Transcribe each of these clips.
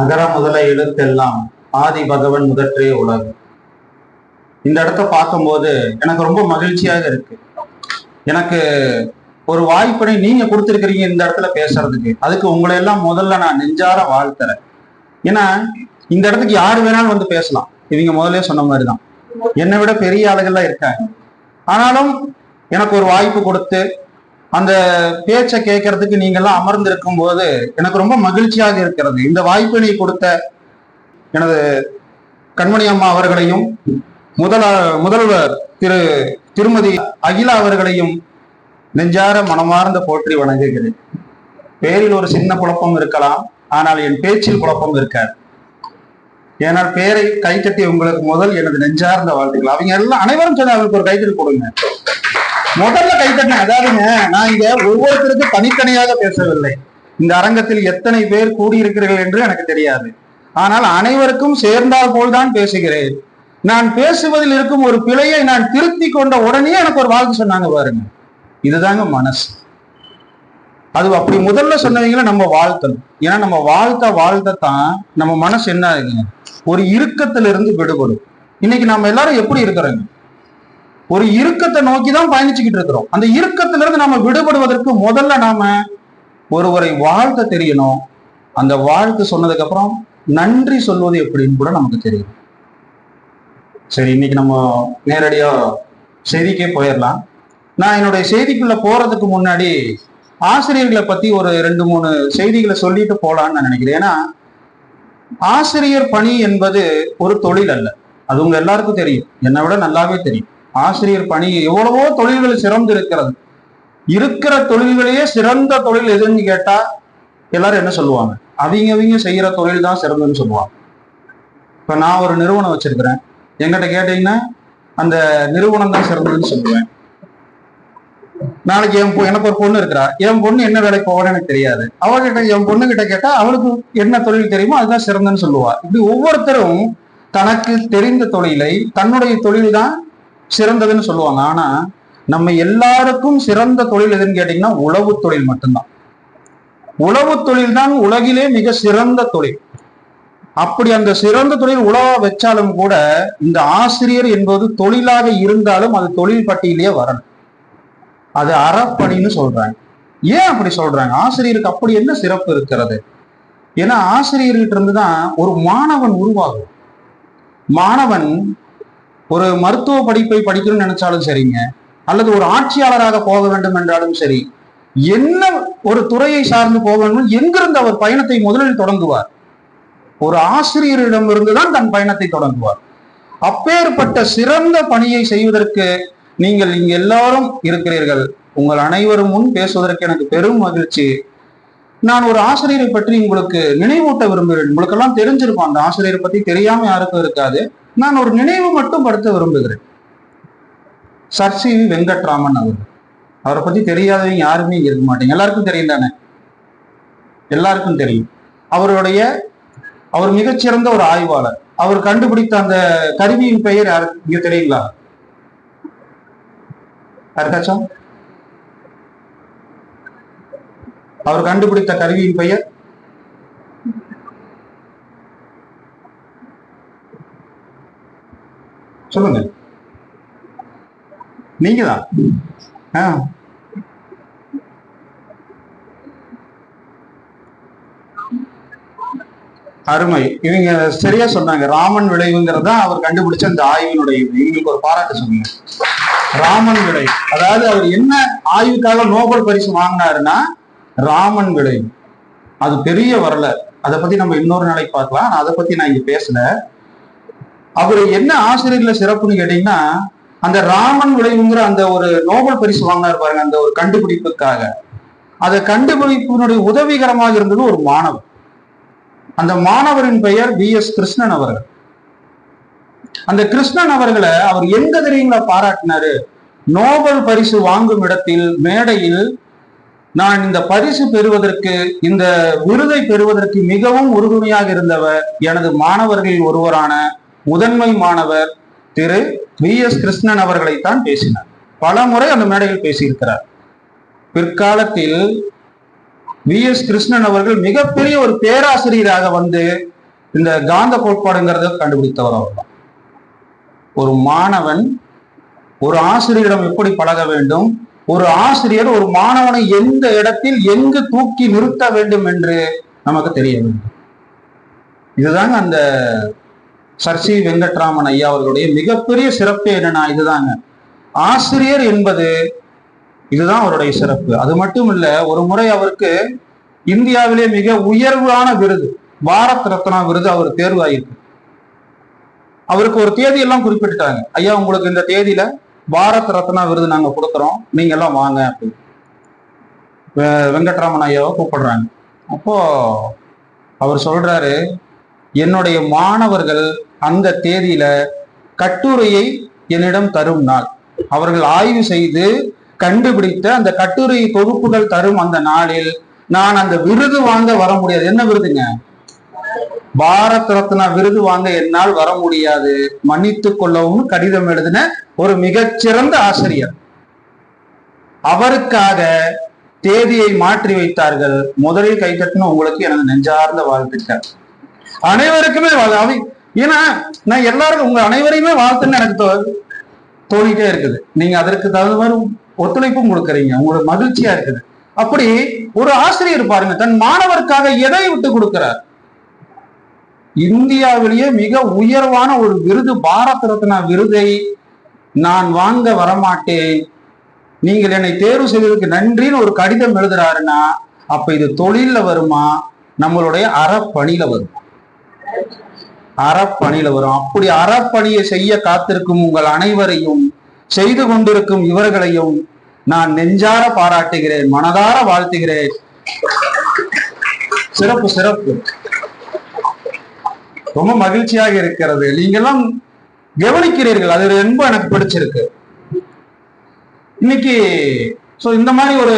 அகர முதல எழுத்தெல்லாம் ஆதி பகவன் முதற்றே உலகு. இந்த இடத்த பார்க்கும்போது எனக்கு ரொம்ப மகிழ்ச்சியாக இருக்கு. எனக்கு ஒரு வாய்ப்பினை நீங்க கொடுத்துருக்கிறீங்க இந்த இடத்துல பேசுறதுக்கு. அதுக்கு உங்களை எல்லாம் முதல்ல நான் நெஞ்சார வாழ்த்துறேன். ஏன்னா இந்த இடத்துக்கு யாரு வேணாலும் வந்து பேசலாம். இவங்க முதல்ல சொன்ன மாதிரிதான் என்னை விட பெரிய ஆளுகள்லாம் இருக்காங்க. ஆனாலும் எனக்கு ஒரு வாய்ப்பு கொடுத்து அந்த பேச்சை கேட்கறதுக்கு நீங்கள்லாம் அமர்ந்திருக்கும் போது எனக்கு ரொம்ப மகிழ்ச்சியாக இருக்கிறது. இந்த வாய்ப்பினை கொடுத்த எனது கண்மணி அம்மா அவர்களையும் முதல்வர் திருமதி அகிலா அவர்களையும் நெஞ்சார மனமார்ந்த போற்றி வணங்குகிறேன். பேரில் ஒரு சின்ன குழப்பம் இருக்கலாம், ஆனால் என் பேச்சில் குழப்பம் இருக்காது. ஏனால் பேரை கைத்தட்டி உங்களுக்கு முதல் எனது நெஞ்சார்ந்த வாழ்த்துக்கள். அவங்க எல்லாம் அனைவரும் சொன்ன அவங்களுக்கு ஒரு கைத்தட்டி கொடுங்க. முதல்ல கைத்தட்டின அதாவதுங்க, நான் இங்க ஒவ்வொருத்தருக்கும் தனித்தனியாக பேசவில்லை. இந்த அரங்கத்தில் எத்தனை பேர் கூடியிருக்கிறீர்கள் என்று எனக்கு தெரியாது. ஆனால் அனைவருக்கும் சேர்ந்தால் போல்தான் பேசுகிறேன். நான் பேசுவதில் இருக்கும் ஒரு பிழையை நான் திருத்தி கொண்ட உடனே எனக்கு ஒரு வாழ்த்து சொன்னாங்க பாருங்க. இதுதாங்க மனசு. அது அப்படி முதல்ல சொன்னவங்களை நம்ம வாழ்த்தணும். ஏன்னா நம்ம வாழ்த்தத்தான் நம்ம மனசு என்ன ஆகுங்க, ஒரு இறுக்கத்திலிருந்து விடுபடும். இன்னைக்கு நம்ம எல்லாரும் எப்படி இருக்கிறோங்க, ஒரு இறுக்கத்தை நோக்கி தான் பயணிச்சுக்கிட்டு இருக்கிறோம். அந்த இறுக்கத்திலிருந்து நம்ம விடுபடுவதற்கு முதல்ல நாம ஒருவரை வாழ்த்த தெரியணும். அந்த வாழ்த்து சொன்னதுக்கு அப்புறம் நன்றி சொல்வது எப்படின்னு கூட நமக்கு தெரியும். சரி, இன்னைக்கு நம்ம நேரடியா செய்திக்கே போயிடலாம். நான் என்னுடைய செய்திக்குள்ள போறதுக்கு முன்னாடி ஆசிரியர்களை பத்தி ஒரு 2-3 செய்திகளை சொல்லிட்டு போலான்னு நான் நினைக்கிறேன். ஏன்னா ஆசிரியர் பணி என்பது ஒரு தொழில் அல்ல. அது உங்க எல்லாருக்கும் தெரியும், என்னை விட நல்லாவே தெரியும். ஆசிரியர் பணி எவ்வளவோ தொழில்கள் சிறந்து இருக்கிறது. இருக்கிற தொழில்களையே சிறந்த தொழில் எதுன்னு கேட்டா எல்லாரும் என்ன சொல்லுவாங்க, அவங்க செய்யற தொழில் தான் சிறந்ததுன்னு சொல்லுவாங்க. இப்ப நான் ஒரு நிறுவனம் வச்சிருக்கிறேன், என்கிட்ட கேட்டீங்கன்னா அந்த நிறுவனம் தான் சிறந்ததுன்னு சொல்லுவேன். நாளைக்கு எனக்கு ஒரு பொண்ணு இருக்கிறா, என் பொண்ணு என்ன வேலைக்கு போவான்னு எனக்கு தெரியாது. அவகிட்ட என் பொண்ணு கிட்ட கேட்டா அவளுக்கு என்ன தொழில் தெரியுமோ அதுதான் சிறந்தன்னு சொல்லுவா. இப்படி ஒவ்வொருத்தரும் தனக்கு தெரிந்த தொழிலை தன்னுடைய தொழில் தான் சிறந்ததுன்னு சொல்லுவாங்க. ஆனா நம்ம எல்லாருக்கும் சிறந்த தொழில் எதுன்னு கேட்டீங்கன்னா உழவு தொழில் மட்டும்தான். உழவு தொழில் தான் உலகிலே மிக சிறந்த தொழில். அப்படி அந்த சிறந்த தொழில் உழவா வச்சாலும் கூட இந்த ஆசிரியர் என்பது தொழிலாக இருந்தாலும் அது தொழில் பட்டியலே வரணும். அது அறப்பணின்னு சொல்றாங்க. ஏன் அப்படி சொல்றாங்க? ஆசிரியருக்கு அப்படி என்ன சிறப்பு இருக்கிறது? ஏன்னா ஆசிரியர்கிட்ட இருந்துதான் ஒரு மாணவன் உருவாகும். மாணவன் ஒரு மருத்துவ படிப்பை படிக்கணும்னு நினைச்சாலும் சரிங்க, அல்லது ஒரு ஆட்சியாளராக போக வேண்டும் என்றாலும் சரி, என்ன ஒரு துறையை சார்ந்து போக வேண்டும், எங்கிருந்து அவர் பயணத்தை முதலில் தொடங்குவார்? ஒரு ஆசிரியரிடம் இருந்துதான் தன் பயணத்தை தொடங்குவார். அப்பேற்பட்ட சிறந்த பணியை செய்வதற்கு நீங்கள் இங்க எல்லாரும் இருக்கிறீர்கள். உங்கள் அனைவரும் முன் பேசுவதற்கு எனக்கு பெரும் மகிழ்ச்சி. நான் ஒரு ஆசிரியரை பற்றி உங்களுக்கு நினைவூட்ட விரும்புகிறேன். உங்களுக்கெல்லாம் தெரிஞ்சிருக்கும், அந்த ஆசிரியரை பத்தி தெரியாம யாருக்கும் இருக்காது. நான் ஒரு நினைவு மட்டும் படுத்த விரும்புகிறேன். சர் சி வி வெங்கட்ராமன் அவரை பத்தி தெரியாதவங்க யாருமே இங்க இருக்க மாட்டீங்க. எல்லாருக்கும் தெரியும் தானே? எல்லாருக்கும் தெரியும். அவர் மிகச்சிறந்த ஒரு ஆய்வாளர். அவர் கண்டுபிடித்த அந்த கருவியின் பெயர் இங்க தெரியுங்களா? யாருக்காச்சும்? அவர் கண்டுபிடித்த கருவியின் பெயர் சொல்லுங்க. நீங்க தான். அருமை. இவங்க சரியா சொன்னாங்க. ராமன் விளைவுங்கிறதா அவர் கண்டுபிடிச்ச அந்த ஆய்வினுடைய இவங்களுக்கு ஒரு பாராட்டு சொன்னீங்க. ராமன் விளைவு, அதாவது அவர் என்ன ஆய்வுக்காக நோபல் பரிசு வாங்கினாருன்னா ராமன் விளைவு. அது பெரிய வரலாறு. அதை பத்தி நம்ம இன்னொரு நாளைக்கு பார்க்கலாம். அதை பத்தி நான் இங்க பேசல. அவர் என்ன ஆசிரியர்ல சிறப்புன்னு கேட்டீங்கன்னா, அந்த ராமன் விளைவுங்கிற அந்த ஒரு நோபல் பரிசு வாங்கினார் பாருங்க, அந்த ஒரு கண்டுபிடிப்புக்காக. அந்த கண்டுபிடிப்பினுடைய உதவிகரமாக இருந்தது ஒரு மாணவர். அந்த மாணவரின் பெயர் BS கிருஷ்ணன் அவர்கள். அந்த கிருஷ்ணன் அவர்களை அவர் எங்க தெரியுங்களா பாராட்டினாரு? நோபல் பரிசு வாங்கும் இடத்தில் மேடையில், நான் இந்த பரிசு பெறுவதற்கு, இந்த விருதை பெறுவதற்கு மிகவும் உறுதுணையாக இருந்தவர் எனது மாணவர்களில் ஒருவரான முதன்மை மாணவர் திரு BS கிருஷ்ணன் அவர்களைத்தான் பேசினார். பல முறை அந்த மேடையில் பேசியிருக்கிறார். பிற்காலத்தில் வி.எஸ். கிருஷ்ணன் அவர்கள் மிகப்பெரிய ஒரு பேராசிரியராக வந்து இந்த காந்த கோட்பாடுங்கிறத கண்டுபிடித்தவர் அவர் தான். ஒரு மாணவன் ஒரு ஆசிரியரிடம் எப்படி பழக வேண்டும், ஒரு ஆசிரியர் ஒரு மாணவனை எந்த இடத்தில் எங்கு தூக்கி நிறுத்த வேண்டும் என்று நமக்கு தெரிய வேண்டும். இதுதாங்க அந்த சர்.சி. வெங்கட்ராமன் ஐயா அவர்களுடைய மிகப்பெரிய சிறப்பு. என்னன்னா இதுதாங்க ஆசிரியர் என்பது, இதுதான் அவருடைய சிறப்பு. அது மட்டும் இல்ல, ஒரு முறை அவருக்கு இந்தியாவிலே மிக உயர்வான விருது, பாரத் ரத்னா விருது அவர் தேர்வாயிருக்கு. அவருக்கு ஒரு தேதி எல்லாம் குறிப்பிட்டுட்டாங்க, ஐயா உங்களுக்கு இந்த தேதியில பாரத் ரத்னா விருது நாங்க கொடுக்குறோம், நீங்க எல்லாம் வாங்க அப்படின்னு வெங்கட்ராமன் ஐயாவை கூப்பிடுறாங்க. அப்போ அவர் சொல்றாரு, என்னுடைய மாணவர்கள் அந்த தேதியில கட்டுரையை என்னிடம் தரும் நாள், அவர்கள் ஆய்வு செய்து கண்டுபிடித்த அந்த கட்டுரை தொகுப்புகள் தரும் அந்த நாளில் நான் அந்த விருது வாங்க வர முடியாது. என்ன விருதுங்க? பாரத் ரத்னா விருது வாங்க என்னால் வர முடியாது, மன்னித்துக் கொள்ளவும் கடிதம் எழுதின ஒரு மிகச்சிறந்த ஆசிரியர். அவருக்காக தேதியை மாற்றி வைத்தார்கள். முதலில் கைத்தட்டின உங்களுக்கு எனது நெஞ்சார்ந்த வாழ்த்துக்கள். அனைவருக்குமே ஏன்னா நான் எல்லாருக்கும் உங்க அனைவரையுமே வாழ்த்துன்னு எனக்கு தோணிட்டே இருக்குது. நீங்க அதற்கு தகுந்த மாதிரி ஒத்துழைப்பும் கொடுக்குறீங்க, உங்களுக்கு மகிழ்ச்சியா இருக்குது. அப்படி ஒரு ஆசிரியர் பாருங்க, தன் மாணவருக்காக எதை விட்டு கொடுக்கிறார்? இந்தியாவிலேயே மிக உயர்வான ஒரு விருது, பாரத் ரத்னா விருதை நான் வாங்க வரமாட்டேன், நீங்கள் என்னை தேர்வு செய்வதற்கு நன்றின்னு ஒரு கடிதம் எழுதுறாருன்னா, அப்ப இது தொழில வருமா, நம்மளுடைய அறப்பணியில வருமா? அறப்பணியில வரும். அப்படி அறப்பணியை செய்ய காத்திருக்கும் உங்கள் அனைவரையும், செய்து கொண்டிருக்கும் இவர்களையும் நான் நெஞ்சார பாராட்டுகிறேன், மனதார வாழ்த்துகிறேன். சிறப்பு சிறப்பு, ரொம்ப மகிழ்ச்சியாக இருக்கிறது. நீங்கெல்லாம் கவனிக்கிறீர்கள், அது ரொம்ப எனக்கு பிடிச்சிருக்கு. இன்னைக்கு இந்த மாதிரி ஒரு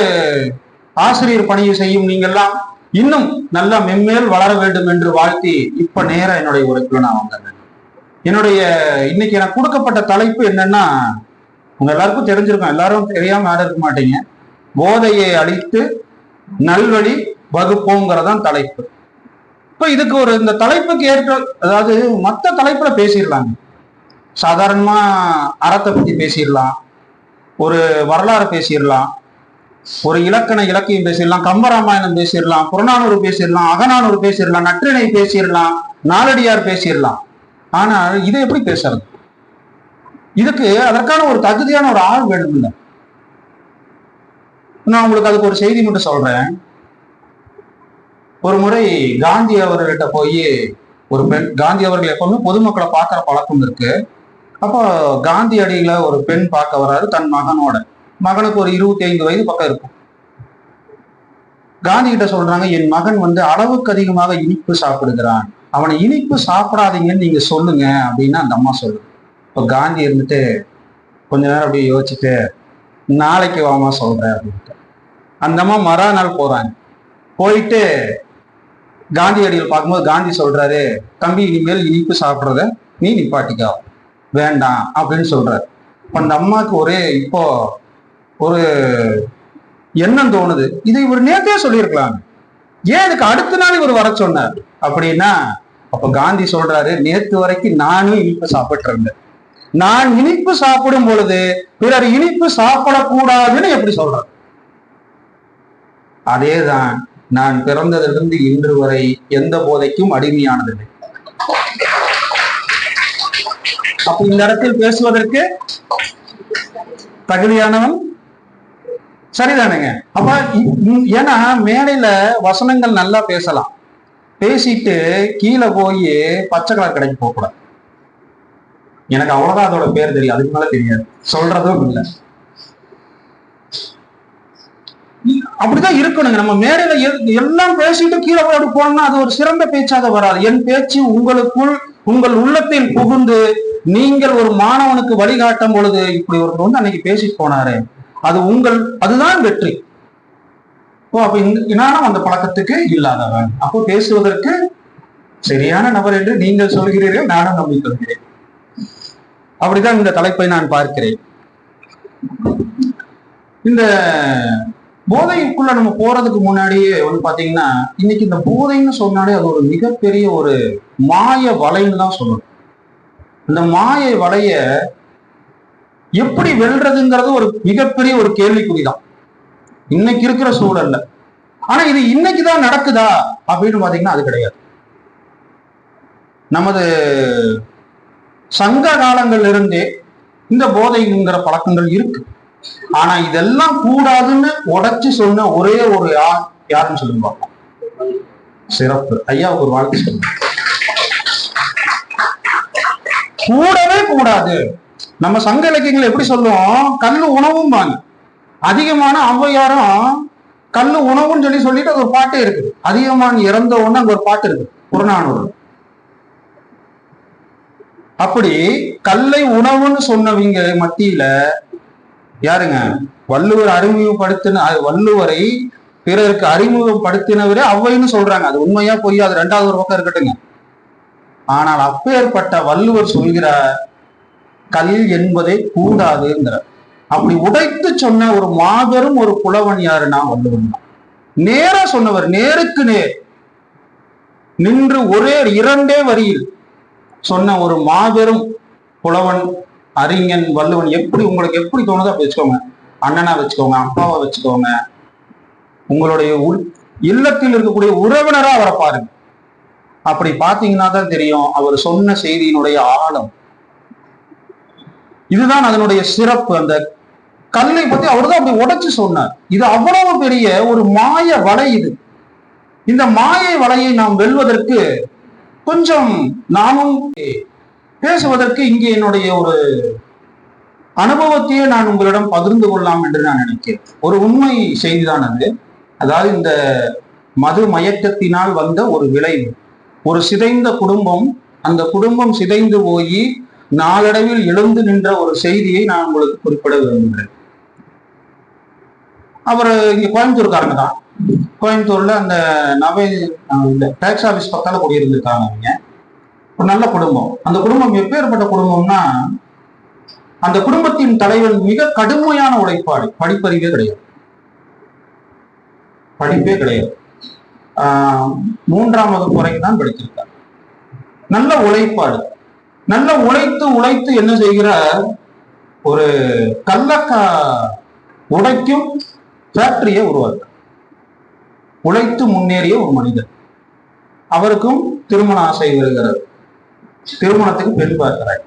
ஆசிரியர் பணியை செய்யும் நீங்கெல்லாம் இன்னும் நல்லா மென்மேல் வளர வேண்டும் என்று வாழ்த்தி, இப்ப நேரம் என்னுடைய உரைக்குள்ள நான் வந்தேன். என்னுடைய இன்னைக்கு எனக்கு கொடுக்கப்பட்ட தலைப்பு என்னன்னா, உங்க எல்லாருக்கும் தெரிஞ்சிருக்கும், எல்லாரும் தெரியாம யாரும் இருக்க மாட்டீங்க. போதையை அழித்து நல்வழி வகுப்போங்கிறதான் தலைப்பு. இப்ப இதுக்கு இந்த தலைப்புக்கு ஏற்ற, அதாவது மற்ற தலைப்புல பேசிடலாங்க. சாதாரணமா அறத்தை பத்தி பேசிடலாம், ஒரு வரலாறு பேசிடலாம், ஒரு இலக்கியம் பேசிடலாம், கம்பராமாயணம் பேசிடலாம், புறநானூறு பேசிடலாம், அகநானூறு பேசிடலாம், நற்றிணை பேசிடலாம், நாலடியார் பேசிடலாம். ஆனால் இதை எப்படி பேசுறது? இதுக்கு அதற்கான ஒரு தகுதியான ஒரு ஆள் வேணும். இல்லை, நான் உங்களுக்கு அதுக்கு ஒரு செய்தி மட்டும் சொல்றேன். ஒரு முறை காந்தி அவர்கிட்ட போய் ஒரு பெண், காந்தி அவர்கள் எப்பவுமே பொதுமக்களை பார்க்கிற பழக்கம் இருக்கு. அப்போ காந்தி அடியில ஒரு பெண் பார்க்க வர்றாரு தன் மகனோட. மகனுக்கு ஒரு 25 வயது பக்கம் இருக்கும். காந்தி கிட்ட சொல்றாங்க, என் மகன் அளவுக்கு அதிகமாக இனிப்பு சாப்பிடுகிறான், அவனை இனிப்பு சாப்பிடாதீங்கன்னு நீங்க சொல்லுங்க அப்படின்னு அந்த அம்மா சொல்லுது. இப்போ காந்தி இருந்துட்டு கொஞ்ச நேரம் அப்படியே யோசிச்சுட்டு, நாளைக்கு வாமா சொல்றேன் அப்படின்ட்டு அந்த அம்மா மறுநாள் போறாங்க. போயிட்டு காந்தியடிகள் பார்க்கும்போது காந்தி சொல்றாரு, தம்பி இனிமேல் இனிப்பு சாப்பிட்றத நீ நிப்பாட்டிக்கா, வேண்டாம் அப்படின்னு சொல்றாரு. அந்த அம்மாவுக்கு இப்போ ஒரு எண்ணம் தோணுது, இதை இவர் நேற்றே சொல்லியிருக்கலாம், ஏன் இதுக்கு அடுத்த நாள் இவர் வர சொன்னார் அப்படின்னா, அப்ப காந்தி சொல்றாரு, நேற்று வரைக்கும் நானும் இனிப்பு சாப்பிட்டு இருந்தேன், நான் இனிப்பு சாப்பிடும் பொழுது பிறர் இனிப்பு சாப்பிடக்கூடாதுன்னு எப்படி சொல்றாரு? அதேதான், நான் பிறந்ததிலிருந்து இன்று வரை எந்த போதைக்கும் அடிமையானதில்லை. அப்ப இந்த இடத்தில் பேசுவதற்கு தகுதியானவன் சரிதானுங்க. அப்ப ஏன்னா மேடையில வசனங்கள் நல்லா பேசலாம், பேசிட்டு கீழே போய் பச்சை கலர் கடைக்கு போக கூடாது. எனக்கு அவ்வளவுதான் அதோட பேர் தெரியும், அதுக்கு மேல தெரியாது, சொல்றதும் இல்லை. அப்படிதான் இருக்கணுங்க. நம்ம மேடையில எல்லாம் பேசிட்டு கீழே போய் போனோம்னா அது ஒரு சிறந்த பேச்சாக வராது. என் பேச்சு உங்களுக்குள், உங்கள் உள்ளத்தில் புகுந்து நீங்கள் ஒரு மாணவனுக்கு வழிகாட்டும் பொழுது, இப்படி ஒருத்தர் அன்னைக்கு பேசிட்டு போனாரு, அதுதான் வெற்றி. அப்ப நானும் அந்த பழக்கத்துக்கு இல்லாதவன், அப்போ பேசுவதற்கு சரியான நபர் என்று நீங்கள் சொல்கிறீர்கள், நானும் நம்பி சொல்கிறேன். அப்படிதான் இந்த தலைப்பை நான் பார்க்கிறேன். இந்த போதைக்குள்ள நம்ம போறதுக்கு முன்னாடியே வந்து பாத்தீங்கன்னா, இன்னைக்கு இந்த போதைன்னு சொன்னாலே அது ஒரு மிகப்பெரிய ஒரு மாய வலைன்னு தான் சொல்லணும். இந்த மாய வலைய எப்படி வெல்றதுங்கிறது ஒரு மிகப்பெரிய ஒரு கேள்விக்குறிதான் இன்னைக்கு இருக்கிற சூழல்ல. ஆனா இது இன்னைக்குதான் நடக்குதா அப்படின்னு பாத்தீங்கன்னா அது கிடையாது. நமது சங்க காலங்கள்ல இருந்தே இந்த போதைங்கிற பழக்கங்கள் இருக்கு. ஆனா இதெல்லாம் கூடாதுன்னு உடைச்சு சொன்ன ஒரே ஒரு யாருன்னு சொல்லுங்க பார்ப்போம். சிறப்பு ஐயாவுக்கு ஒரு வாழ்க்கை சொல்லுங்க. கூடவே கூடாது. நம்ம சங்க இலக்கியங்கள் எப்படி சொல்லுவோம், கல்லு உணவும் வாங்க. அதிகமான ஔவையாரும் கல்லு உணவுன்னு சொல்லிட்டு அது ஒரு பாட்டே இருக்குது. அதிகமான இறந்த ஒண்ணு அங்க ஒரு பாட்டு இருக்கு புறநானூறு. அப்படி கல்லை உணவுன்னு சொன்னவங்க மத்தியில யாருங்க, வள்ளுவர் அறிமுகப்படுத்தின வள்ளுவரை பிறருக்கு அறிமுகப்படுத்தினவரே ஔவைன்னு சொல்றாங்க. அது உண்மையா பொய்யா அது ரெண்டாவது ஒரு பக்கம் இருக்கட்டுங்க. ஆனால் அப்பேற்பட்ட வள்ளுவர் சொல்கிற கல் என்பதை கூடாதுங்கிற அப்படி உடைத்து சொன்ன ஒரு மாபெரும் ஒரு புலவன் யாருன்னா வள்ளுவன் தான். நேரா சொன்னவர், நேருக்கு நேர் நின்று ஒரே இரண்டே வரியில் சொன்ன ஒரு மாபெரும் புலவன் அறிஞன் வள்ளுவன். எப்படி உங்களுக்கு எப்படி தோணுதோ அப்படி வச்சுக்கோங்க. அண்ணனா வச்சுக்கோங்க, அப்பாவை வச்சுக்கோங்க, உங்களுடைய இல்லத்தில் இருக்கக்கூடிய உறவினரா அவரை பாருங்க. அப்படி பாத்தீங்கன்னா தான் தெரியும் அவர் சொன்ன செய்தியினுடைய ஆழம். இதுதான் அதனுடைய சிறப்பு. அந்த கல்லை பத்தி அவர் தான் அப்படி உடைச்சு சொன்னார். இது அவ்வளவு பெரிய ஒரு மாய வலை. இது இந்த மாயை வலையை நாம் வெல்வதற்கு கொஞ்சம் நாமும் பேசுவதற்கு இங்கே என்னுடைய ஒரு அனுபவத்தையே நான் உங்களிடம் பகிர்ந்து கொள்ளலாம் என்று நான் நினைக்கிறேன். ஒரு உண்மை செய்திதான் அது. அதாவது இந்த மது மயக்கத்தினால் வந்த ஒரு விளைவு, ஒரு சிதைந்த குடும்பம், அந்த குடும்பம் சிதைந்து போய் நாளடைவில் எழுந்து நின்ற ஒரு செய்தியை நான் உங்களுக்கு குறிப்பிட விரும்புகிறேன். அவர் இங்க கோயம்புத்தூர்காரங்க தான். கோயம்புத்தூர்ல அந்த டாக்ஸ் ஆபீஸ் பக்கத்தால குடியிருந்திருக்காங்க. அவங்க ஒரு நல்ல குடும்பம். அந்த குடும்பம் எப்பேற்பட்ட குடும்பம்னா, அந்த குடும்பத்தின் தலைவன் மிக கடுமையான உழைப்பாளி. படிப்பறிவே கிடையாது, படிப்பே கிடையாது. 3ஆம் வகுப்பு வரைக்கும் தான் படிச்சிருக்கார். நல்ல உழைப்பாளி. நல்ல உழைத்து என்ன செய்கிறார், ஒரு கள்ளக்கா உடைக்கும் ஃபேக்டரியை உருவாக்க உழைத்து முன்னேறிய ஒரு மனிதர். அவருக்கும் திருமண ஆசை வருகிறது. திருமணத்துக்கு பெண் பார்க்கிறார்.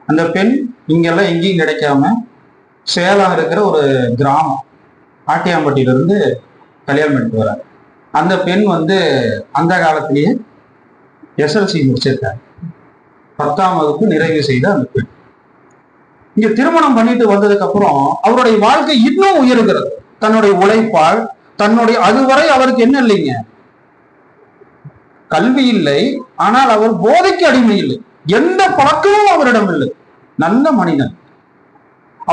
அந்த பெண் இங்கெல்லாம் எங்கேயும் கிடைக்காம சேலம் இருக்கிற ஒரு கிராமம் ஆட்டியாம்பட்டியிலிருந்து கல்யாணம் பண்ணிட்டு வர்றார். அந்த பெண் அந்த காலத்திலேயே SLC முடிச்சிருக்காரு. 10ஆம் வகுப்பு நிறைவு செய்த அந்த பெண் இங்க திருமணம் பண்ணிட்டு வந்ததுக்கு அப்புறம் அவருடைய வாழ்க்கை இன்னும் உயர்கிறது. தன்னுடைய உழைப்பால், தன்னுடைய அதுவரை அவருக்கு என்ன இல்லைங்க, கல்வி இல்லை, ஆனால் அவர் போதைக்கு அடிமை இல்லை, எந்த பழக்கமும் அவரிடம் இல்லை. நல்ல மனிதன்.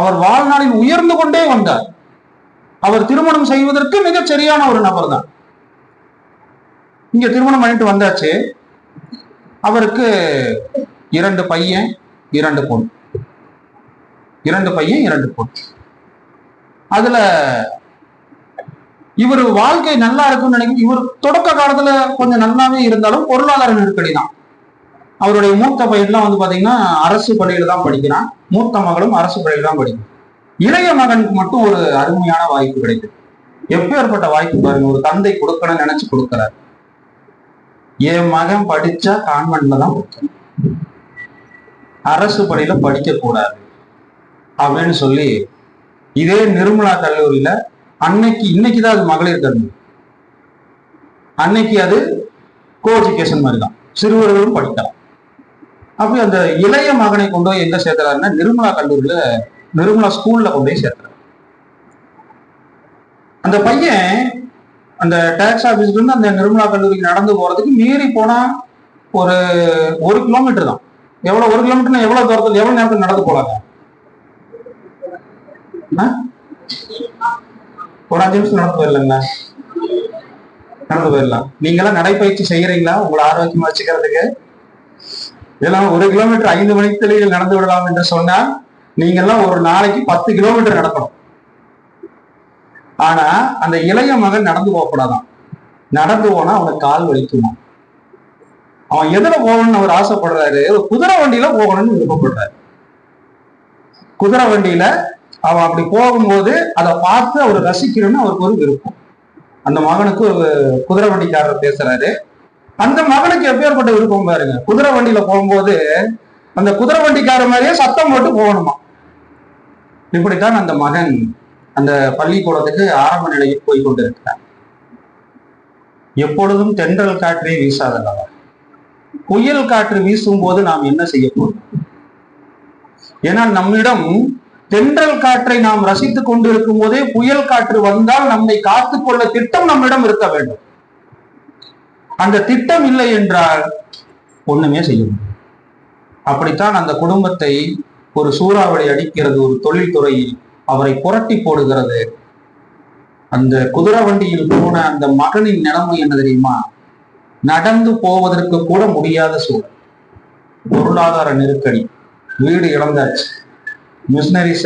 அவர் வாழ்நாளில் உயர்ந்து கொண்டே வந்தார். அவர் திருமணம் செய்வதற்கு மிகச் சரியான ஒரு நபர் தான். இங்க திருமணம் பண்ணிட்டு வந்தாச்சு. அவருக்கு 2 பையன் 2 பொண்ணு. 2 பையன் 2 பொண்ணு. அதுல இவர் வாழ்க்கை நல்லா இருக்குன்னு நினைக்கும். இவர் தொடக்க காலத்துல கொஞ்சம் நல்லாவே இருந்தாலும் பொருளாதார நெருக்கடி தான். அவருடைய மூத்த பையன்லாம் பாத்தீங்கன்னா அரசு பள்ளியில தான் படிக்கிறான். மூத்த மகளும் அரசு பள்ளியில தான் படிக்கும். இளைய மகனுக்கு மட்டும் ஒரு அருமையான வாய்ப்பு கிடைக்குது. எப்பேற்பட்ட வாய்ப்பு பாருங்க, ஒரு தந்தை கொடுக்கணும்னு நினைச்சு கொடுக்கிறார். என் மகன் படிச்சா கான்வென்ட்ல தான் படிக்கணும், அரசு பள்ளியில படிக்க கூடாது அப்படின்னு சொல்லி இதே நிர்மலா கல்லூரியில இன்னைக்குதான் அது மகளிர் கல்வி, அன்னைக்கு அது கோ எஜுகேஷன் மாதிரி தான், சிறுவர்களும் படிக்கலாம். அப்படி அந்த இளைய மகனை கொண்டு போய் எங்க சேர்க்கிறாருன்னா நிர்மலா கல்லூரியில, நிர்மலா ஸ்கூல்ல கொண்டு போய் சேர்க்கிறார். அந்த பையன் அந்த டாக்ஸ் ஆபீஸ்ல இருந்து அந்த நிர்மலா கல்லூரிக்கு நடந்து போறதுக்கு மீறி போனா ஒரு 1 கிலோமீட்டர் தான். எவ்வளவு 1 கிலோமீட்டர்னா எவ்வளவு தூரத்தில் எவ்வளவு நேரத்தில் நடந்து போலாங்க? ஒரு 5 நிமிஷம் நடந்து போயிடலாங்களா? நடந்து போயிடலாம். நீங்க எல்லாம் நடைப்பயிற்சி செய்யறீங்களா உங்களை ஆரோக்கியமா வச்சுக்கிறதுக்கு? இதெல்லாம் 1 கிலோமீட்டர் 5 மணிக்கு நடந்து விடலாம் என்று சொன்னா நீங்க எல்லாம் ஒரு நாளைக்கு 10 கிலோமீட்டர் நடக்கணும். ஆனா அந்த இளைய மகன் நடந்து போகக்கூடாதான். நடந்து போனா அவனுக்கு கால் வலிக்குமா. அவன் எதுல போகணும்னு அவர் ஆசைப்படுறாரு, குதிரை வண்டியில போகணும்னு விருப்பப்படுறாரு. குதிரை வண்டியில அவன் அப்படி போகும்போது அதை பார்த்து அவர் ரசிக்கணும்னு அவருக்கு ஒரு விருப்பம். அந்த மகனுக்கு ஒரு குதிரை வண்டிக்காரர் பேசுறாரு. அந்த மகனுக்கு எப்பேற்பட்ட விருப்பம் பாருங்க. குதிரை வண்டியில போகும்போது அந்த குதிரை வண்டிக்கார மாதிரியே சத்தம் போட்டு போகணுமா. இப்படித்தான் அந்த மகன் அந்த பள்ளிக்கூடத்துக்கு ஆரம்ப நிலையில் போய் கொண்டிருக்கிறார். எப்பொழுதும் தென்றல் காற்றே வீசாதல்லவா. புயல் காற்று வீசும் போது நாம் என்ன செய்ய போறோம்? ஏன்னா நம்மிடம் தென்றல் காற்றை நாம் ரசித்துக் கொண்டிருக்கும் போதே புயல் காற்று வந்தால் நம்மை காத்துக்கொள்ள திட்டம் நம்மிடம் இருக்க வேண்டும். அந்த திட்டம் இல்லை என்றால் ஒண்ணுமே செய்ய முடியும். அப்படித்தான் அந்த குடும்பத்தை ஒரு சூறாவளி அடிக்கிறது. ஒரு தொழில்துறையில் அவரை புரட்டி போடுகிறது. அந்த குதிரை வண்டியில் போன அந்த மகனின் நிலைமை என்ன தெரியுமா? நடந்து போவதற்கு கூட முடியாத சூழல். பொருளாதார நெருக்கடி, வீடு இழந்தாச்சு, மிஷினரிஸ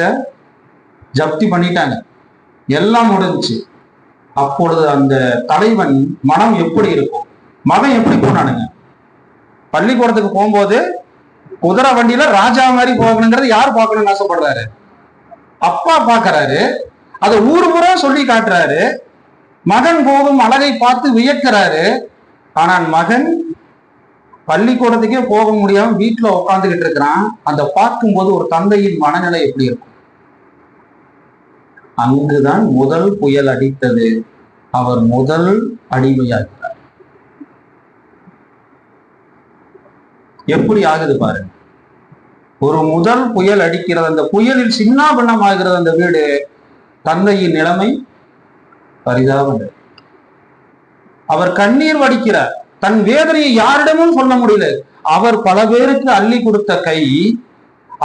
ஜப்தி பண்ணிட்டாங்க, எல்லாம் முடிஞ்சு. அப்பொழுது அந்த தலைவன் மனம் எப்படி இருக்கும்? மகன் எப்படி போனானுங்க? பள்ளிக்கூடத்துக்கு போகும்போது குதிரை வண்டியில ராஜா மாதிரி போகணுங்கிறது யார் பார்க்கணும்னு ஆசைப்படுறாரு? அப்பா பாக்குறாரு. அதை ஊர் பூரா சொல்லி காட்டுறாரு. மகன் போகும் அழகை பார்த்து வியக்கிறாரு. ஆனால் மகன் பள்ளிக்கூடத்துக்கே போக முடியாம வீட்டுல உட்காந்துக்கிட்டு இருக்கிறான். அதை பார்க்கும்போது ஒரு தந்தையின் மனநிலை எப்படி இருக்கும்? அங்குதான் முதல் புயல் அடித்தது. அவர் முதல் அடிமையாகிறார். எப்படி ஆகுது பாருங்க. ஒரு முதல் புயல் அடிக்கிறது. அந்த புயலில் சின்னாபின்னமாகிறது அந்த வீடு. தந்தையின் நிலைமை பரிதாபம். அவர் கண்ணீர் வடிக்கிறார். தன் வேதனையை யாரிடமும் சொல்ல முடியல. அவர் பல பேருக்கு அள்ளி கொடுத்த கை,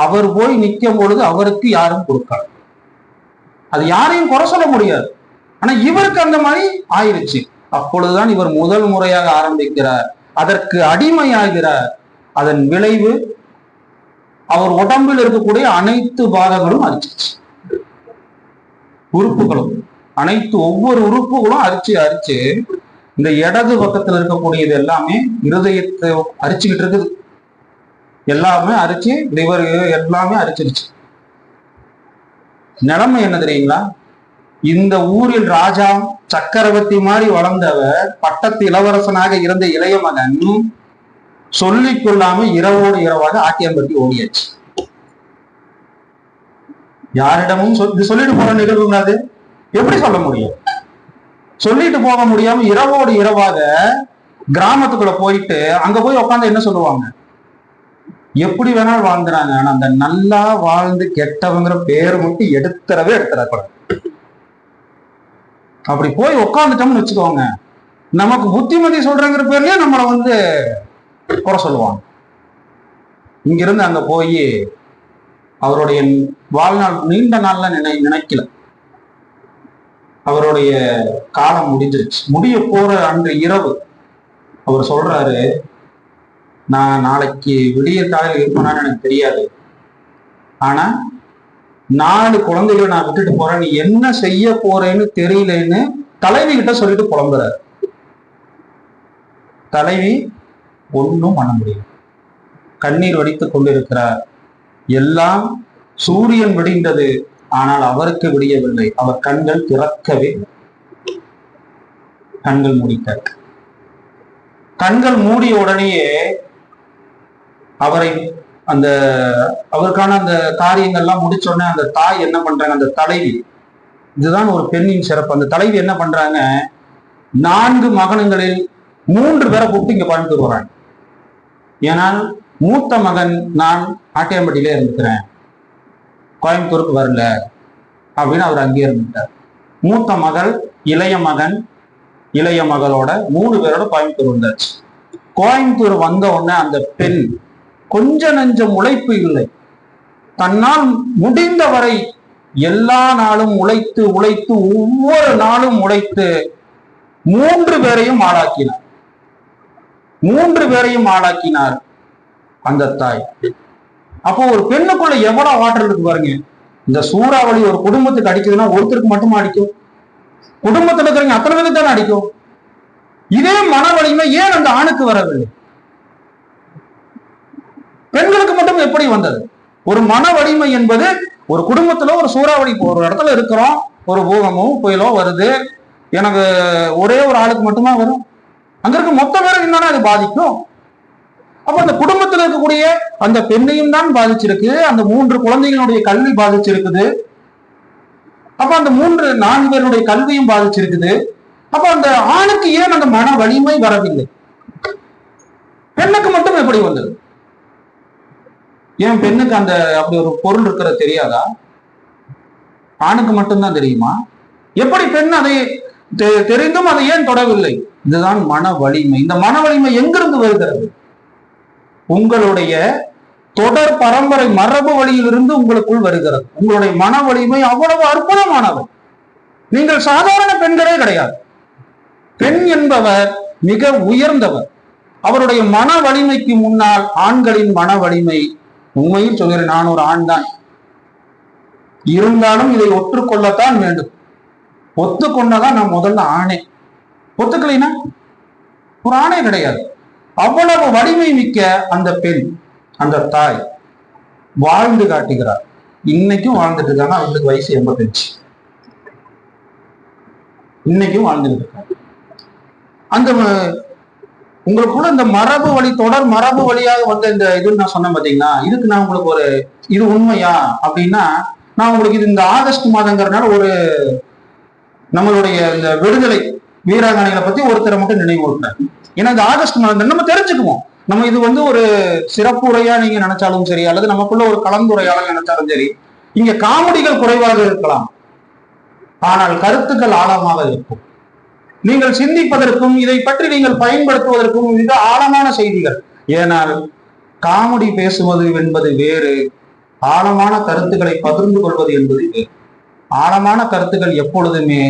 அவர் போய் நிற்கும் பொழுது அவருக்கு யாரும் கொடுக்காது. அது யாரையும் குறை சொல்ல முடியாது. ஆனா இவருக்கு அந்த மாதிரி ஆயிடுச்சு. அப்பொழுதுதான் இவர் முதல் முறையாக ஆரம்பிக்கிறார். அதற்கு அடிமையாகிறார். அதன் விளைவு அவர் உடம்பில் இருக்கக்கூடிய அனைத்து பாகங்களும் அரிச்சிச்சு. உறுப்புகளும் அனைத்து ஒவ்வொரு உறுப்புகளும் அரிச்சு இந்த இடது பக்கத்துல இருக்கக்கூடியது எல்லாமே இருதயத்தை அரிச்சுக்கிட்டு இருக்குது. எல்லாமே அரிச்சு லிவர் எல்லாமே அரிச்சிருச்சு. நிலைமை என்ன தெரியுங்களா? இந்த ஊரில் ராஜா சக்கரவர்த்தி மாதிரி வளர்ந்தவர், பட்டத்து இளவரசனாக இருந்த இளைய மகன் சொல்லிக் கொள்ளாம இரவோடு இரவாக ஆட்டியம்பட்டி ஓடியாச்சு. யாரிடமும் சொல்லிட்டு போற நிகழ்வுங்காது எப்படி சொல்ல முடியும்? சொல்லிட்டு போக முடியாம இரவோடு இரவாக கிராமத்துக்குள்ள போயிட்டு அங்க போய் உட்காந்து என்ன சொல்லுவாங்க? எப்படி வேணாலும் வாழ்ந்துறாங்க. ஆனா அந்த நல்லா வாழ்ந்து கெட்டவங்கிற பேர் மட்டும் எடுத்துடக்கூடாது. அப்படி போய் உட்காந்துட்டோம்னு வச்சுக்கோங்க, நமக்கு புத்திமதி சொல்றங்கிற பேர்லயே நம்மளை குறை சொல்லுவாங்க. இங்கிருந்து அங்க போய் அவருடைய வாழ்நாள் நீண்ட நாள்ல நினைக்கல. அவருடைய காலம் முடிஞ்சிருச்சு. முடிய போற அன்று இரவு அவர் சொல்றாரு, நான் நாளைக்கு விடிய காலையில் இருப்பேனான்னு எனக்கு தெரியாது. ஆனா 4 குழந்தைகளை நான் விட்டுட்டு போறேன், நீ என்ன செய்ய போறேன்னு தெரியலன்னு தலைவி கிட்ட சொல்லிட்டு புலம்புறாரு. தலைவி ஒன்றும் பண்ண முடியும். கண்ணீர் வடித்துக் கொண்டிருக்கிறார். எல்லாம் சூரியன் விடிந்தது, ஆனால் அவருக்கு விடியவில்லை. அவர் கண்கள் திறக்கவே, கண்கள் மூடிட்டார். கண்கள் மூடிய உடனேயே அவரை அவருக்கான அந்த காரியங்கள்லாம் முடிச்சோடனே அந்த தாய் என்ன பண்றாங்க? அந்த தலைவி, இதுதான் ஒரு பெண்ணின் சிறப்பு. அந்த தலைவி என்ன பண்றாங்க? 4 மகன்களில் 3 பேரை கூப்பிட்டு இங்க கோயம்புத்தூர் வராங்க. ஏனால் மூத்த மகன் நான் ஆட்டியம்பட்டியிலே இருந்துக்கிறேன், கோயம்புத்தூருக்கு வரல அப்படின்னு அவர் அங்கேயே இருந்துட்டார். மூத்த மகள், இளைய மகன், இளைய மகளோட 3 பேரோட கோயம்புத்தூர் வந்தாச்சு. கோயம்புத்தூர் வந்த உடனே அந்த பெண் கொஞ்ச நஞ்சம் உழைப்பு இல்லை. தன்னால் முடிந்தவரை எல்லா நாளும் உழைத்து ஒவ்வொரு நாளும் உழைத்து 3 பேரையும் ஆளாக்கினார். 3 பேரையும் ஆளாக்கினார் அந்த தாய். அப்போ ஒரு பெண்ணுக்குள்ள எவ்வளவு ஆற்றல் இருக்கு பாருங்க. இந்த சூறாவளி ஒரு குடும்பத்துக்கு அடிக்குதுன்னா ஒருத்தருக்கு மட்டுமா அடிக்கும்? குடும்பத்தில் இருக்கிறவங்க அத்தனை பேருக்கு தானே அடிக்கும். இதே மன வலிமை ஏன் அந்த ஆணுக்கு வரவில்லை? பெண்களுக்கு மட்டும் எப்படி வந்தது? ஒரு மன வலிமை என்பது ஒரு குடும்பத்துல ஒரு சூறாவளி, ஒரு இடத்துல இருக்கிறோம், ஒரு பூகமோ புயலோ வருது, எனக்கு ஒரே ஒரு ஆளுக்கு மட்டுமா வரும்? அங்க இருக்க மொத்த பேருக்கு தானே அது பாதிக்கும். அப்ப அந்த குடும்பத்தில் இருக்கக்கூடிய அந்த பெண்ணையும் தான் பாதிச்சிருக்கு, அந்த 3 குழந்தைகளுடைய கல்வி பாதிச்சிருக்குது, அப்ப அந்த 4 பேருடைய கல்வியும் பாதிச்சிருக்குது. அப்ப அந்த ஆணுக்கு ஏன் அந்த மன வலிமை வரவில்லை? பெண்ணுக்கு மட்டும் எப்படி வந்தது? ஏன் பெண்ணுக்கு அந்த அப்படி ஒரு பொருள் இருக்கிற தெரியாதா? ஆணுக்கு மட்டும்தான் தெரியுமா? எப்படி பெண் அதை தெரிந்தும் அதை ஏன் தொடவில்லை? இதுதான் மன வலிமை. இந்த மன வலிமை எங்கிருந்து வருகிறது? உங்களுடைய தொடர் பரம்பரை மரபு வழியிலிருந்து உங்களுக்குள் வருகிறது. உங்களுடைய மன வலிமை அவ்வளவு அற்புதமானவர். நீங்கள் சாதாரண பெண்களே கிடையாது. பெண் என்பவர் மிக உயர்ந்தவர். அவருடைய மன வலிமைக்கு முன்னால் ஆண்களின் மன வலிமை, உண்மையில் சொல்கிறேன், நான் ஒரு ஆண் தான், இருந்தாலும் இதை ஒற்றுக்கொள்ளத்தான் வேண்டும். ஒத்துக்கொண்டாதான் நான் முதல்ல ஆணே. ஒத்துக்கலைன்னா ஒரு ஆணே கிடையாது. அவ்வளவு வலிமை மிக்க அந்த பெண், அந்த தாய் வாழ்ந்து காட்டுகிறார். இன்னைக்கும் வாழ்ந்துட்டு இருக்காங்க. அவங்களுக்கு வயசு 85. இன்னைக்கும் வாழ்ந்துட்டு இருக்காங்க. அந்த உங்களுக்குள்ள இந்த மரபு வழி, தொடர் மரபு வழியாக வந்த இந்த இதுன்னு நான் சொன்னேன் பாத்தீங்கன்னா, இதுக்கு நான் உங்களுக்கு ஒரு இது உண்மையா அப்படின்னா, நான் உங்களுக்கு இது இந்த ஆகஸ்ட் மாதங்கிறதுனால ஒரு நம்மளுடைய இந்த விடுதலை வீராங்கனைகளை பத்தி ஒருத்தரை மட்டும் நினைவுறுத்தேன். ஏன்னா இந்த ஆகஸ்ட் மாதம் நம்ம தெரிஞ்சுக்குவோம். நம்ம இது ஒரு சிறப்பு உரையா நீங்க நினைச்சாலும் சரி, அல்லது நமக்குள்ள ஒரு கலந்துரையாடல் நினைச்சாலும் சரி, இங்க காமெடிகள் குறைவாக இருக்கலாம், ஆனால் கருத்துக்கள் ஆழமாக இருக்கும். நீங்கள் சிந்திப்பதற்கும் இதை பற்றி நீங்கள் பயன்படுத்துவதற்கும் மிக ஆழமான செய்திகள். ஏனால் காமெடி பேசுவது என்பது வேறு, ஆழமான கருத்துக்களை பகிர்ந்து கொள்வது என்பது வேறு. ஆழமான கருத்துக்கள் எப்பொழுதுமே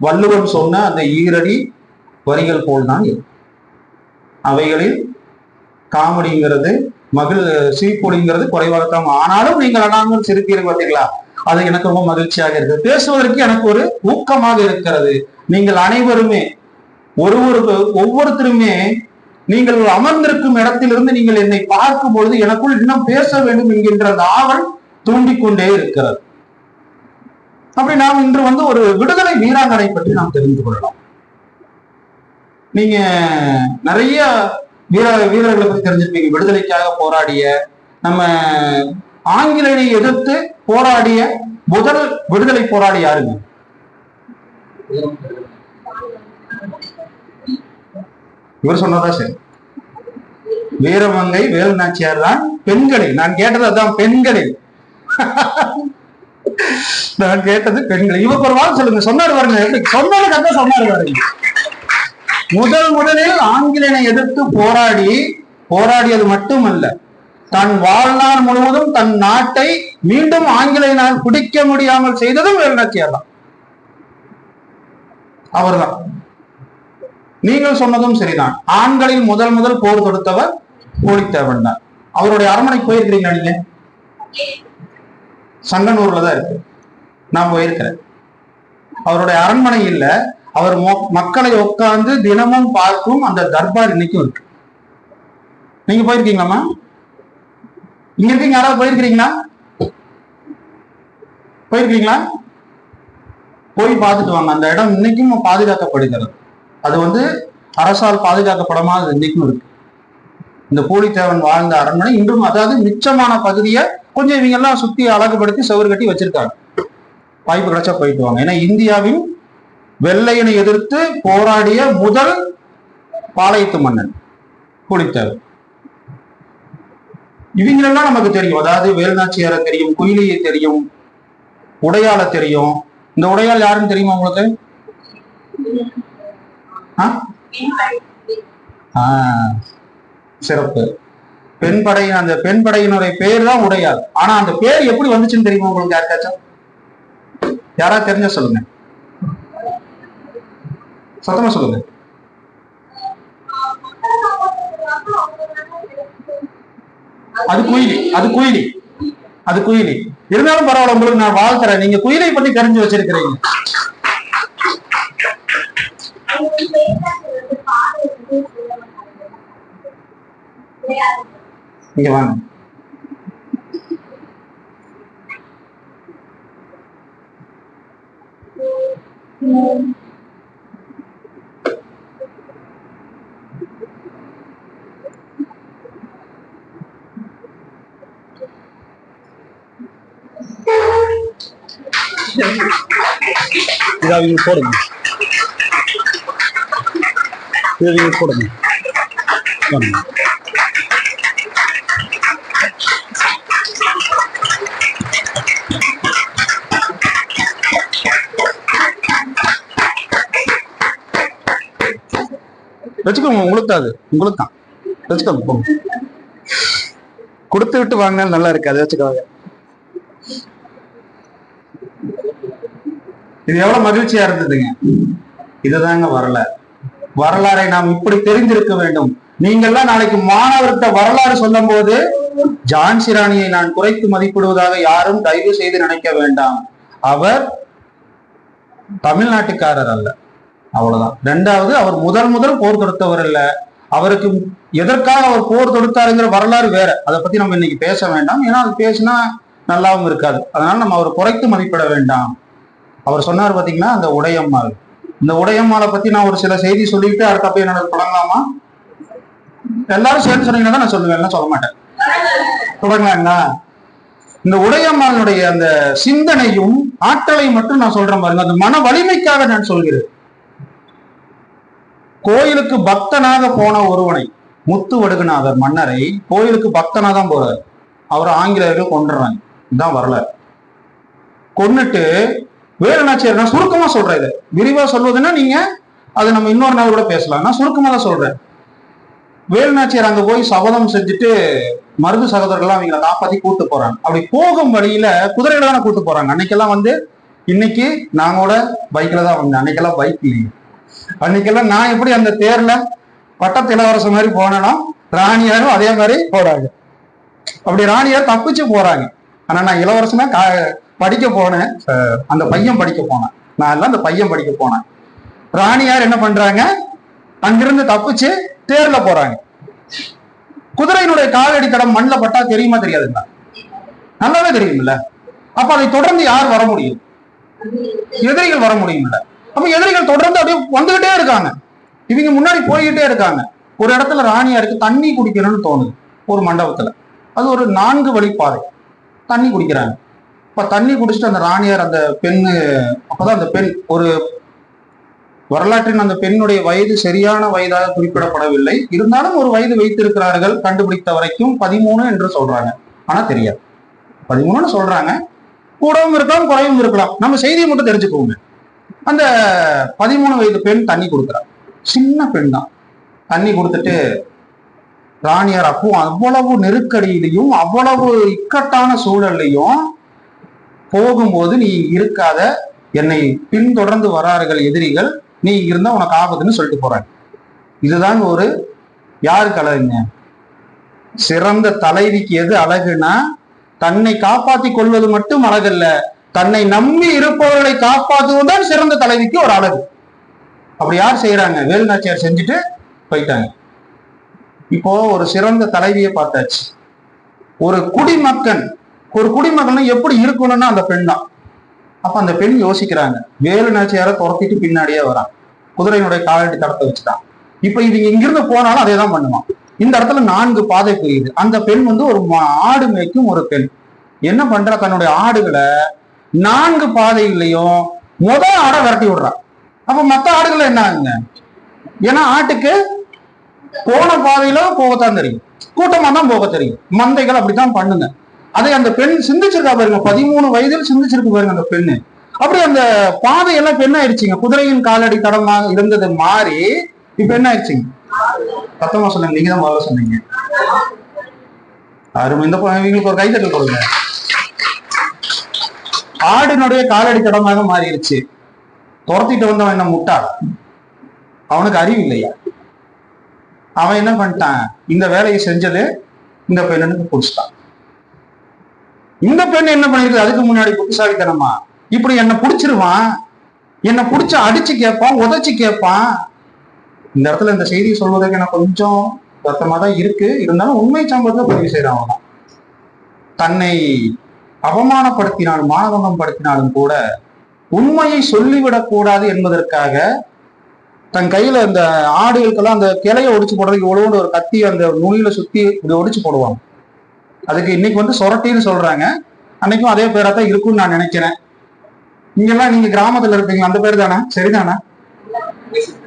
வள்ளுவன் சொன்ன அந்த ஈரடி வரிகள் போல்தான் இருக்கும். அவைகளில் காமெடிங்கிறது சிரிப்பொலிங்கிறது குறைவாகத்தான். ஆனாலும் நீங்கள் அண்ணாமல் சிரிப்பீர்கள் பார்த்தீங்களா, அது எனக்கு ரொம்ப மகிழ்ச்சியாக இருக்கு. பேசுவதற்கு எனக்கு ஒரு ஊக்கமாக இருக்கிறது. நீங்கள் அனைவருமே ஒவ்வொருத்தருமே நீங்கள் அமர்ந்திருக்கும் இடத்திலிருந்து நீங்கள் என்னை பார்க்கும் பொழுது எனக்குள் இன்னும் பேச வேண்டும் என்கின்ற அந்த ஆவல் தூண்டிக்கொண்டே இருக்கிறது. அப்படி நாம் இன்று ஒரு விடுதலை வீராங்கனை பற்றி நாம் தெரிந்து கொள்ளலாம். நீங்க நிறைய வீரர்களை பற்றி தெரிஞ்சிருப்பீங்க. விடுதலைக்காக போராடிய, நம்ம ஆங்கிலேயை எதிர்த்து போராடிய முதல் விடுதலை போராடி யாருங்க? இவர் சொன்னதா சரி, வீரமங்கை வேலுநாச்சியார் தான். பெண்களில் நான் கேட்டது அதான், பெண்களில் நான் கேட்டது பெண்கள். இவருக்கு ஒரு வாரம் சொல்லுங்க, சொன்னாரு பாருங்க, சொன்னது கதை சொன்னாரு பாருங்க. முதலில் ஆங்கிலேயனை எதிர்த்து போராடியது மட்டுமல்ல, தன் வாழ்நாள் முழுவதும் தன் நாட்டை மீண்டும் ஆங்கிலேயனால் பிடிக்க முடியாமல் செய்ததும் வேலுநாச்சியார் தான். அவர்தான். நீங்கள் சொன்னதும் சரிதான். ஆண்களில் முதல் போர் தொடுத்தவர் பூலித்தேவன் தான். அவருடைய அரண்மனை போயிருக்கிறீங்களா நீங்க? சங்கனூர்ல தான் இருக்கு, நான் போயிருக்கிறேன். அவருடைய அரண்மனை இல்ல, அவர் மக்களை உட்கார்ந்து தினமும் பார்க்கும் அந்த தர்பார் இன்னைக்கும் இருக்கு. நீங்க போயிருக்கீங்களாமா? இங்க இருக்கீங்க, யாராவது போயிருக்கிறீங்களா? போய் பார்த்துட்டு வாங்க. அந்த இடம் இன்னைக்கும் பாதுகாக்கப்படுகிறது. அது அரசால் பாதுகாக்கப்படாமல் இன்னைக்கும் இருக்கு. இந்த பூலித்தேவன் வாழ்ந்த அரண்மனை இன்றும், அதாவது மிச்சமான பகுதியை கொஞ்சம் இவங்க எல்லாம் சுத்தி அழகுபடுத்தி சவுறு கட்டி வச்சிருக்காங்க. வாய்ப்பு கிடைச்சா போயிட்டு வாங்க. ஏன்னா இந்தியாவின் வெள்ளையனை எதிர்த்து போராடிய முதல் பாளையத்து மன்னன் பூலித்தேவன். இவங்களெல்லாம் நமக்கு தெரியும். அதாவது வேலுநாச்சியாரை தெரியும், குயிலியை தெரியும், உடையாள தெரியும். இந்த உடையாள் யாருன்னு தெரியுமா உங்களுக்கு? சிறப்பு. அந்த பெண் படையினுடைய பேர் தான் உடையாள். ஆனா அந்த பேர் எப்படி வந்துச்சுன்னு தெரியுமா உங்களுக்கு? யாருக்காச்சும் யாராவது தெரிஞ்சா சொல்லுங்க, சத்தமா சொல்லுங்க. அது குயிலி. இருந்தாலும் பரவாயில்ல, உங்களுக்கு நான் வாழ்த்துறேன். நீங்க குயிலை பத்தி தெரிஞ்சு வச்சிருக்கிறீங்க. இங்க வாங்க. இதை போடுங்க, இதை போடுங்க. வச்சுக்கோங்க, உங்களுக்கு தான், அது உங்களுக்கு தான். வச்சுக்கோங்க, போங்க. கொடுத்து விட்டு வாங்கினாலும் நல்லா இருக்கு, அதை வச்சுக்கோங்க. இது எவ்வளவு மகிழ்ச்சியா இருந்ததுங்க. இதுதாங்க வரலாறு. வரலாறை நாம் இப்படி தெரிந்திருக்க வேண்டும். நீங்கள்லாம் நாளைக்கு மாணவர்கிட்ட வரலாறு சொல்லும் போது ஜான்சி ராணியை நான் குறைத்து மதிப்பிடுவதாக யாரும் தயவு செய்து நினைக்க வேண்டாம். அவர் தமிழ்நாட்டுக்காரர் அல்ல, அவ்வளவுதான். ரெண்டாவது, அவர் முதல் போர் தொடுத்தவர் இல்ல. அவருக்கு எதற்காக அவர் போர் தொடுத்தாருங்கிற வரலாறு வேற. அதை பத்தி நம்ம இன்னைக்கு பேச வேண்டாம். ஏன்னா அது பேசினா நல்லாவும் இருக்காது. அதனால நம்ம அவரை குறைத்து மதிப்பிட வேண்டாம். அவர் சொன்னார் பாத்தீங்கன்னா, அந்த உடையம்மாள். இந்த உடையம்மாளை பத்தி நான் ஒரு சில செய்தி சொல்லிட்டு அடுத்த போய் என்ன தொடங்கலாமா? எல்லாரும் சேர்ந்து சொன்னீங்கன்னா தான் நான் சொல்லுவேன், எல்லாம் சொல்ல மாட்டேன். தொடங்கலாங்களா? இந்த உடையம்மாளுடைய அந்த சிந்தனையும் ஆற்றலை மட்டும் நான் சொல்றேன் பாருங்க. அந்த மன வலிமைக்காக நான் சொல்கிறேன். கோயிலுக்கு பக்தனாக போன ஒருவனை, முத்து வடுகநாதர் மன்னரை கோயிலுக்கு பக்தனா தான் போறாரு. அவர் ஆங்கிலேயர்கள் கொண்டுறாங்க. இதுதான் வரலாறு. கொன்னுட்டு வேலுநாச்சியார், நான் சுருக்கமா சொல்றேன். இதை விரிவா சொல்வதுன்னா நீங்க அது நம்ம இன்னொரு நாள் கூட பேசலாம். நான் சுருக்கமா தான் சொல்றேன். வேலுநாச்சியார் அங்க போய் சபதம் செஞ்சுட்டு மருது சகோதரர்கள்லாம் அவங்களை காப்பாத்தி கூட்டு போறாங்க. அப்படி போகும் வழியில குதிரையில தானே கூட்டு போறாங்க. அன்னைக்கெல்லாம் இன்னைக்கு நாங்களோட பைக்ல தான் வந்தேன். அன்னைக்கெல்லாம் பைக் இல்லைங்க. அன்னைக்கெல்லாம் நான் எப்படி அந்த தேர்ல பட்டத்து இளவரச மாதிரி போனேனோ, ராணியாரும் அதே மாதிரி போறாங்க. அப்படி ராணியார் தப்பிச்சு போறாங்க. ஆனா நான் இளவரசனா படிக்க போனேன். அந்த பையன் படிக்க போனேன். நான் எல்லாம் அந்த பையன் படிக்க போனேன். ராணியார் என்ன பண்றாங்க? அங்கிருந்து தப்பிச்சு தேர்ல போறாங்க. குதிரையினுடைய காலடி தடம் மண்ணில் பட்டா தெரியுமா தெரியாதுங்களா? நல்லாவே தெரியும்ல. அப்ப அதை தொடர்ந்து யார் வர முடியும்? எதிரிகள் வர முடியும்ல. அப்ப எதிரிகள் தொடர்ந்து அப்படியே வந்துகிட்டே இருக்காங்க. இவங்க முன்னாடி போய்கிட்டே இருக்காங்க. ஒரு இடத்துல ராணியாருக்கு தண்ணி குடிக்கணும்னு தோணுது. ஒரு மண்டபத்துல அது ஒரு 4 வழிப்பாதை. தண்ணி குடிக்கிறாங்க. இப்ப தண்ணி குடிச்சிட்டு அந்த ராணியார், அந்த பெண்ணு, அப்பதான் அந்த பெண், ஒரு வரலாற்றின் அந்த பெண்ணுடைய வயது சரியான வயதாக குறிப்பிடப்படவில்லை. இருந்தாலும் ஒரு வயது வைத்திருக்கிறார்கள். கண்டுபிடித்த வரைக்கும் 13 என்று சொல்றாங்க. ஆனா தெரியாது, 13 சொல்றாங்க. கூடவும் இருக்கலாம், குறையும் இருக்கலாம். நம்ம செய்தியை மட்டும் தெரிஞ்சுக்கோங்க. அந்த 13 வயது பெண் தண்ணி கொடுக்குறா. சின்ன பெண் தான். தண்ணி கொடுத்துட்டு ராணியார் அப்போ அவ்வளவு நெருக்கடியிலையும் அவ்வளவு இக்கட்டான சூழல்லையும் போகும்போது, நீ இருக்காத, என்னை பின்தொடர்ந்து வரார்கள் எதிரிகள், நீ இருந்தா உனக்கு ஆபத்துன்னு சொல்லிட்டு போறாங்க. இதுதான் ஒரு யாருக்கு அழகுங்க? சிறந்த தலைவிக்கு எது அழகுனா, தன்னை காப்பாத்தி கொள்வது மட்டும் அழகல்ல, தன்னை நம்பி இருப்பவர்களை காப்பாற்றுவதுதான் சிறந்த தலைவிக்கு ஒரு அழகு. அப்படி யார் செய்யறாங்க? வேலுநாச்சியார் செஞ்சுட்டு போயிட்டாங்க. இப்போ ஒரு சிறந்த தலைவியை பார்த்தாச்சு. ஒரு குடிமகன் எப்படி இருக்கணும்னா அந்த பெண் தான். அப்ப அந்த பெண் யோசிக்கிறாங்க. வேலுநாச்சியாரை துரத்திட்டு பின்னாடியே வரான். குதிரையினுடைய காலடி தடத்தை வச்சுட்டான். இப்ப இவங்க இங்கிருந்து போனாலும் அதே தான் பண்ணுவான். இந்த இடத்துல 4 பாதை புரியுது. அந்த பெண் ஒரு ஆடு மேய்க்கும் ஒரு பெண். என்ன பண்றா? தன்னுடைய ஆடுகளை 4 பாதைகளையும் ஆடை விரட்டி விடுறான். அப்ப மத்த ஆடுகள் என்ன ஆகுங்க? ஏன்னா ஆட்டுக்கு போன பாதையில போகத்தான் தெரியும், கூட்டமா தான் போக தெரியும். மந்தைகள் அப்படித்தான் பண்ணுங்க. அதை அந்த பெண் சிந்திச்சிருக்கா பாருங்க. 13 வயதில் சிந்திச்சிருக்கு பாருங்க அந்த பெண்ணு. அப்படி அந்த பாதையெல்லாம் என்ன ஆயிடுச்சுங்க? குதிரையின் காலடி தடமாக இருந்தது மாறி இப்ப என்ன ஆயிடுச்சுங்க? சத்தமா சொல்லுங்க, நீங்க தான் முதல்ல சொன்னீங்க. அருமை. இந்த இவங்களுக்கு ஒரு கைத்தட்டல் கொடுங்க. ஆடினுடைய காலடி தடமாக மாறிடுச்சு. துரத்திட்டு வந்தவன் என்ன முட்டாள்? அவனுக்கு அறிவு இல்லையா? அவன் என்ன பண்ணிட்டான்? இந்த வேலையை செஞ்சது இந்த பெண்ணுக்கு பிடிச்சிட்டான். இந்த பெண் என்ன பண்ணிருக்கு? அதுக்கு முன்னாடி புத்திசாலித்தனமா இப்படி என்ன பிடிச்சிருவான், என்ன பிடிச்ச அடிச்சு கேட்பான், உதைச்சு கேட்பான். இந்த இடத்துல இந்த செய்தியை சொல்வதற்கு எனக்கு கொஞ்சம் வருத்தமா தான் இருக்கு. இருந்தாலும் உண்மை சம்பவத்தை பதிவு செய்யறவங்க தான். தன்னை அவமானப்படுத்தினாலும் மானபங்கம் படுத்தினாலும் கூட உண்மையை சொல்லிவிடக் கூடாது என்பதற்காக தன் கையில அந்த ஆடுகளுக்கெல்லாம் அந்த கிளைய ஒடிச்சு போடுறதுக்கு இவ்வளவு ஒரு கத்தி அந்த நுனியில சுத்தி இப்படி ஒடிச்சு போடுவாங்க. அதுக்கு இன்னைக்கு வந்து சொரட்டின்னு சொல்றாங்க. அன்னைக்கும் அதே பேரா தான் இருக்கும்னு நான் நினைக்கிறேன். நீங்கெல்லாம் நீங்க கிராமத்துல இருப்பீங்க, அந்த பேர் தானே? சரிதானே?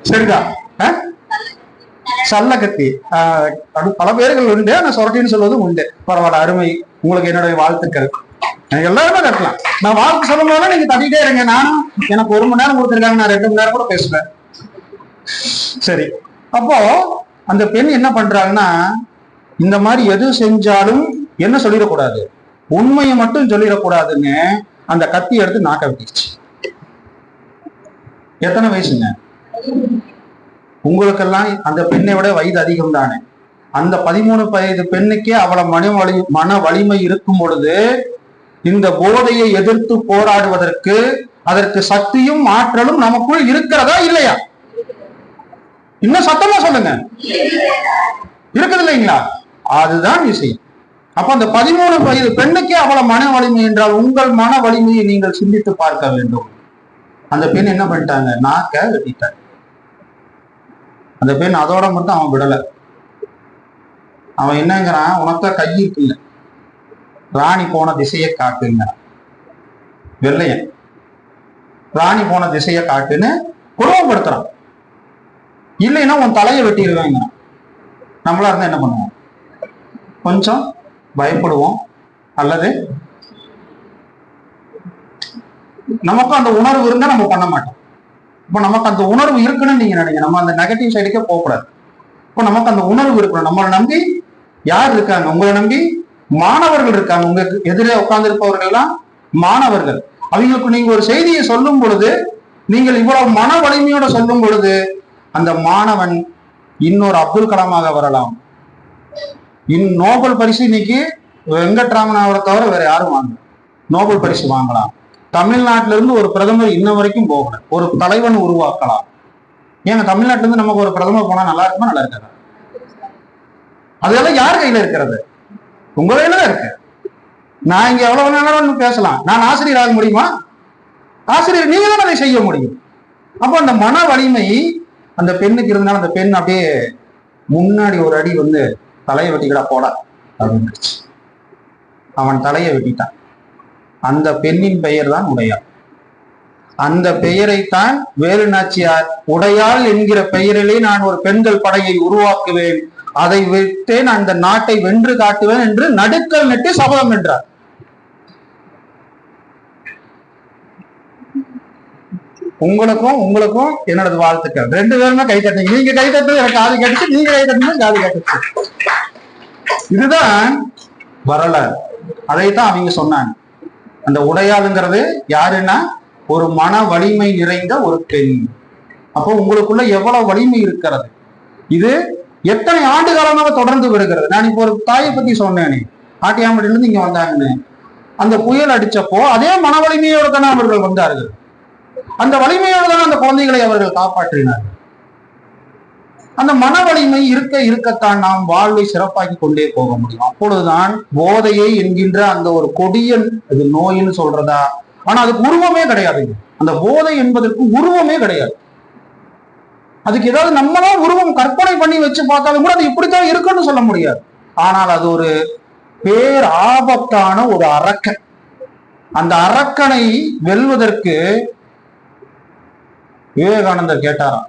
சரிதான். சல்ல கத்தி பல பேர்கள் உண்டு. ஆனா சொரட்டின்னு சொல்வதும் உண்டு. பரவாயில்ல, அருமை. உங்களுக்கு என்னுடைய வாழ்த்துக்கள். எனக்கு எல்லாருமே கட்டலாம். நான் வாழ்த்து சொல்லும் போது நீங்க தட்டிட்டே இருங்க. நானும் எனக்கு 1 மணி நேரம் கொடுத்துருக்காங்க, நான் 2 மணி நேரம் கூட பேசுவேன். சரி, அப்போ அந்த பெண் என்ன பண்றாங்கன்னா, இந்த மாதிரி எது செஞ்சாலும் என்ன சொல்லிடக்கூடாது, உண்மையை மட்டும் சொல்லிடக்கூடாதுன்னு அந்த கத்தி எடுத்து நாக்க வெட்டிடுச்சு. எத்தனை வயசுங்க உங்களுக்கெல்லாம்? அந்த பெண்ணை விட வயது அதிகம் தானே. அந்த 13 வயது பெண்ணுக்கே அவளை மன வலிமை இருக்கும் பொழுது இந்த போதையை எதிர்த்து போராடுவதற்கு அதற்கு சக்தியும் ஆற்றலும் நமக்குள் இருக்கிறதா இல்லையா? இன்னும் சத்தமா சொல்லுங்க. இருக்குது இல்லைங்களா? அதுதான் விஷயம். அப்ப அந்த 13 வயது பெண்ணுக்கே அவ்வளவு மன வலிமை என்றால் உங்கள் மன வலிமையை நீங்கள் சிந்தித்து பார்க்க வேண்டும். அந்த பெண் என்ன பண்ணிட்டாங்க? நாக்க வெட்டிட்டாங்க. அந்த பெண் அதோட மட்டும் அவன் விடல. அவன் என்னங்கிறான், உனக்க கை இருக்குல்ல, ராணி போன திசையை காட்டுங்க. வெள்ளையன் ராணி போன திசையை காட்டுன்னு குடும்பப்படுத்துறான். இல்லைன்னா உன் தலையை வெட்டிடுவாங்க. நம்மளா இருந்தா என்ன பண்ணுவோம்? கொஞ்சம் பயப்படுவோம், அல்லது நமக்கு அந்த உணர்வு இருந்தா நம்ம பண்ண மாட்டோம். இப்ப நமக்கு அந்த உணர்வு இருக்குன்னு நீங்க நினைங்க. நம்ம அந்த நெகட்டிவ் சைடுக்கே போகக்கூடாது. இப்ப நமக்கு அந்த உணர்வு இருக்கணும். நம்மளை நம்பி யார் இருக்காங்க? உங்களை நம்பி மாணவர்கள் இருக்காங்க. உங்க எதிரே உட்கார்ந்து இருப்பவர்கள்லாம் மாணவர்கள். அவங்களுக்கு நீங்க ஒரு செய்தியை சொல்லும் பொழுது, நீங்கள் இவ்வளவு மன வலிமையோட சொல்லும் பொழுது, அந்த மாணவன் இன்னொரு அப்துல் கலாமாக வரலாம். நோபல் பரிசு இன்னைக்கு வெங்கட்ராமன் அவரை தவிர வேற யாரும் வாங்க நோபல் பரிசு வாங்கலாம். தமிழ்நாட்டில இருந்து ஒரு பிரதமர் இன்ன வரைக்கும் போகல. ஒரு தலைவன் உருவாக்கலாம். ஏங்க தமிழ்நாட்டில இருந்து நமக்கு ஒரு பிரதமர் போனா நல்லா இருக்குமா? நல்லா இருக்காது. அதெல்லாம் யார் கையில இருக்கிறது? உங்க கையில தான் இருக்கு. நான் இங்க எவ்வளவு நேரம் பேசலாம். நான் ஆசிரியர் ஆக முடியுமா? ஆசிரியர் நீங்க தான் அதை செய்ய முடியும். அப்போ அந்த மன வலிமை அந்த பெண்ணுக்கு இருந்தாலும் அந்த பெண் அப்படியே முன்னாடி ஒரு அடி வந்து தலையை வெட்டிக்கடா போட அப்படின்னு அவன் தலையை வெட்டிட்டான். அந்த பெண்ணின் பெயர் தான் உடையாள். அந்த பெயரைத்தான் வேலு நாச்சியார் உடையாள் என்கிற பெயரிலே நான் ஒரு பெண்கள் படையை உருவாக்குவேன், அதை விட்டேன், அந்த நாட்டை வென்று காட்டுவேன் என்று நடுக்கல் நட்டு சபதம் என்றார். உங்களுக்கும் என்னோட வாழ்த்துக்கள். 2 பேருமே கை தட்டீங்க. நீங்க கை தட்டுறது எனக்கு காது கேட்டுச்சு, நீங்க கை தட்டுறது காது கேட்டுச்சு. இதுதான் வரலாறு. அதைத்தான் அவங்க சொன்னாங்க. அந்த உடையாளுங்கிறது யாருன்னா ஒரு மன வலிமை நிறைந்த ஒரு பெண். அப்போ உங்களுக்குள்ள எவ்வளவு வலிமை இருக்கிறது. இது எத்தனை ஆண்டு காலமாக தொடர்ந்து வருகிறது. நான் இப்போ ஒரு தாயை பத்தி சொன்னேனே, ஆட்டியாம்பட்டில இருந்து இங்க வந்தாங்கன்னு. அந்த புயல் அடிச்சப்போ அதே மன வலிமையோடு தானே அவர்கள் வந்தார்கள். அந்த வலிமையோடு தான் அந்த குழந்தைகளை அவர்கள் காப்பாற்றினார்கள். அந்த மன வலிமை இருக்கத்தான் நாம் வாழ்வை சிறப்பாக்கி கொண்டே போக முடியும். அப்பொழுதுதான் போதையை என்கின்ற அந்த ஒரு கொடிய அது நோயின்னு சொல்றதா, ஆனா அதுக்கு உருவமே கிடையாது. அந்த போதை என்பதற்கு உருவமே கிடையாது. அதுக்கு ஏதாவது நம்மளாம் உருவம் கற்பனை பண்ணி வச்சு பார்த்தாலும் கூட அது இப்படித்தான் இருக்குன்னு சொல்ல முடியாது. ஆனால் அது ஒரு பேர் ஆபத்தான ஒரு அரக்கன். அந்த அரக்கனை வெல்வதற்கு விவேகானந்தர் கேட்டாராம்,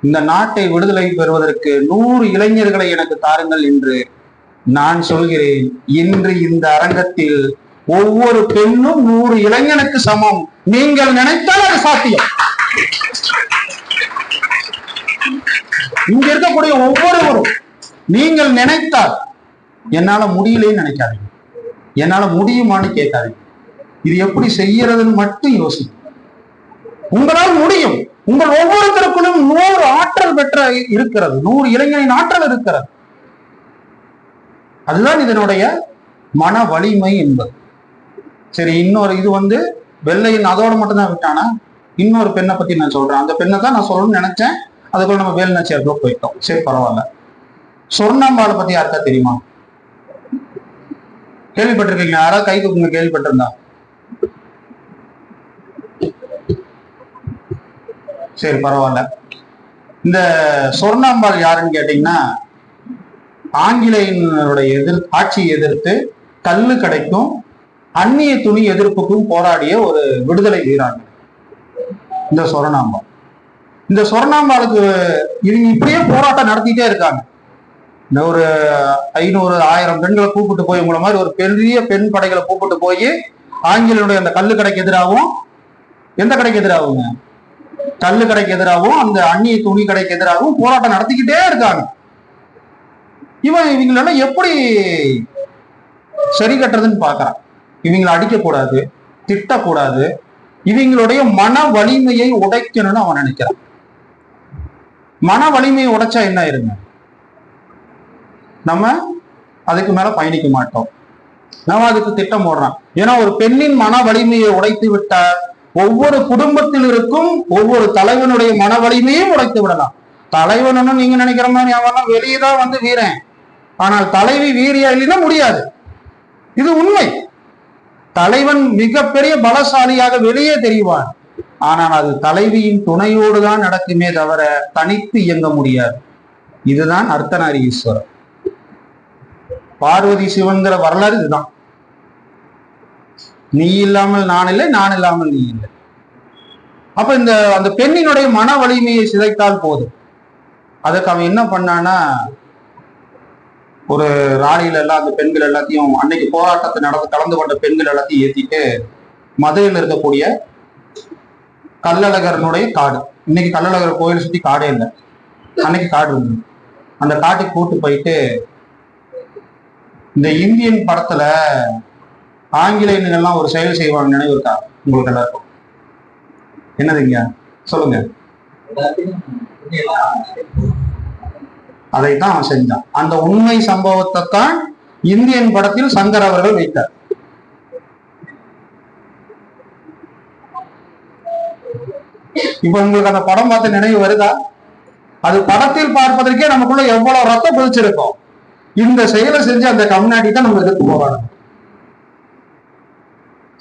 இந்த நாட்டை விடுதலை பெறுவதற்கு 100 இளைஞர்களை எனக்கு தாருங்கள் என்று. நான் சொல்கிறேன், இன்று இந்த அரங்கத்தில் ஒவ்வொரு பெண்ணும் 100 இளைஞனுக்கு சமம். நீங்கள் நினைத்தால் அது சாத்தியம். இங்க இருக்கக்கூடிய ஒவ்வொருவரும் நீங்கள் நினைத்தால், என்னால முடியலன்னு நினைக்காதீங்க, என்னால முடியுமான்னு கேட்காதீங்க. இது எப்படி செய்யறதுன்னு மட்டும் யோசிங்க. உங்களால் முடியும். உங்கள் ஒவ்வொருத்தருக்குள்ளும் 100 ஆற்றல் பெற்ற இருக்கிறது. 100 இளைஞனின் ஆற்றல் இருக்கிறது. அதுதான் இதனுடைய மன வலிமை என்பது. சரி, இன்னொரு இது வந்து வெள்ளையின் அதோட மட்டும்தான் விட்டானா, இன்னொரு பெண்ணை பத்தி நான் சொல்றேன். அந்த பெண்ணை தான் நான் சொல்லணும்னு நினைச்சேன். அதுக்குள்ள நம்ம வேலுநாச்சியாருக்குள்ள போயிட்டோம். சரி, பரவாயில்ல. சொர்ணாம்பாளை பத்தி யாருக்கா தெரியுமா? கேள்விப்பட்டிருக்கீங்க? யாராவது கை தூக்குங்க கேள்விப்பட்டிருந்தா. சரி, பரவாயில்ல. இந்த சொர்ணாம்பாள் யாருன்னு கேட்டீங்கன்னா, ஆங்கிலேயனுடைய ஆட்சியை எதிர்த்து கல்லு கடைக்கும் அந்நிய துணி எதிர்ப்புக்கும் போராடிய ஒரு விடுதலை வீராங்க இந்த சொர்ணாம்பாள். இந்த சொர்ணாம்பாளுக்கு இவங்க இப்படியே போராட்டம் நடத்திட்டே இருக்காங்க. இந்த ஒரு 500-1000 பெண்களை கூப்பிட்டு போய், உங்களை மாதிரி ஒரு பெரிய பெண் படைகளை கூப்பிட்டு போய் ஆங்கிலேயனுடைய அந்த கல்லு கடைக்கு எதிராகவும், எந்த கடைக்கு எதிராகுங்க, கல்லு கடைக்கு எதிராகவும் அந்த அந்நிய துணி கடைக்கு எதிராகவும் போராட்டம் நடத்திக்கிட்டே இருக்காங்க. இவங்களெல்லாம் எப்படி சரி கட்டுறதுன்னு பாக்குறான். இவங்களை அடிக்கக்கூடாது, திட்டக்கூடாது, இவங்களுடைய மன வலிமையை உடைக்கணும்னு அவன் நினைக்கிறான். மன வலிமையை உடைச்சா என்ன ஆயிருங்க? நம்ம அதுக்கு மேல பயணிக்க மாட்டோம். நம்ம அதுக்கு திட்டம் போடுறான். ஏன்னா ஒரு பெண்ணின் மன வலிமையை உடைத்து விட்டால் ஒவ்வொரு குடும்பத்தில் இருக்கும் ஒவ்வொரு தலைவனுடைய மன வலிமையும் உடைத்து விடலாம். தலைவனும் நீங்க நினைக்கிற மாதிரி அவன் வெளியேதான் வந்து வீரன், ஆனால் தலைவி வீரியா இல்லைன்னா முடியாது. இது உண்மை. தலைவன் மிகப்பெரிய பலசாலியாக வெளியே தெரிவான், ஆனால் அது தலைவியின் துணையோடு தான் நடக்குமே தவிர தனித்து இயங்க முடியாது. இதுதான் அர்த்தநாரீஸ்வரர். பார்வதி சிவன்கிற வரலாறு இதுதான். நீ இல்லாமல் நான் இல்லை, நான் இல்லாமல் நீ இல்லை. அப்ப அந்த பெண்ணினுடைய மன வலிமையை சிதைத்தால் போதும். அதுக்கு அவன் என்ன பண்ணான்னா, ஒரு ராலியில எல்லாம் அந்த பெண்கள் எல்லாத்தையும், அன்னைக்கு போராட்டத்தை கலந்து கொண்ட பெண்கள் எல்லாத்தையும் ஏத்திட்டு மதுரையில் இருக்கக்கூடிய கள்ளழகரனுடைய காடு, இன்னைக்கு கள்ளழகர் கோயில் சுத்தி காடே இல்லை, அன்னைக்கு காடு இருந்து அந்த காட்டுக்கு கூட்டு போயிட்டு, இந்த இந்தியன் படத்துல ஆங்கிலேயர்கள்லாம் ஒரு செயல் செய்வாங்க, நினைவு இருக்கா உங்களுக்கு எல்லாருக்கும்? என்னதுங்க சொல்லுங்க. அதைத்தான் அவன் செஞ்சான். அந்த உண்மை சம்பவத்தை தான் இந்தியன் படத்தில் சங்கர் அவர்கள் வைத்தார். இப்ப உங்களுக்கு அந்த படம் பார்த்து நினைவு வருதா? அது படத்தில் பார்ப்பதற்கே நமக்குள்ள எவ்வளவு ரத்தம் கொதிச்சிருக்கும். இந்த செயலை செஞ்சு அந்த கம்யூனிட்டி தான் நம்ம எதிர்த்து போராடணும்.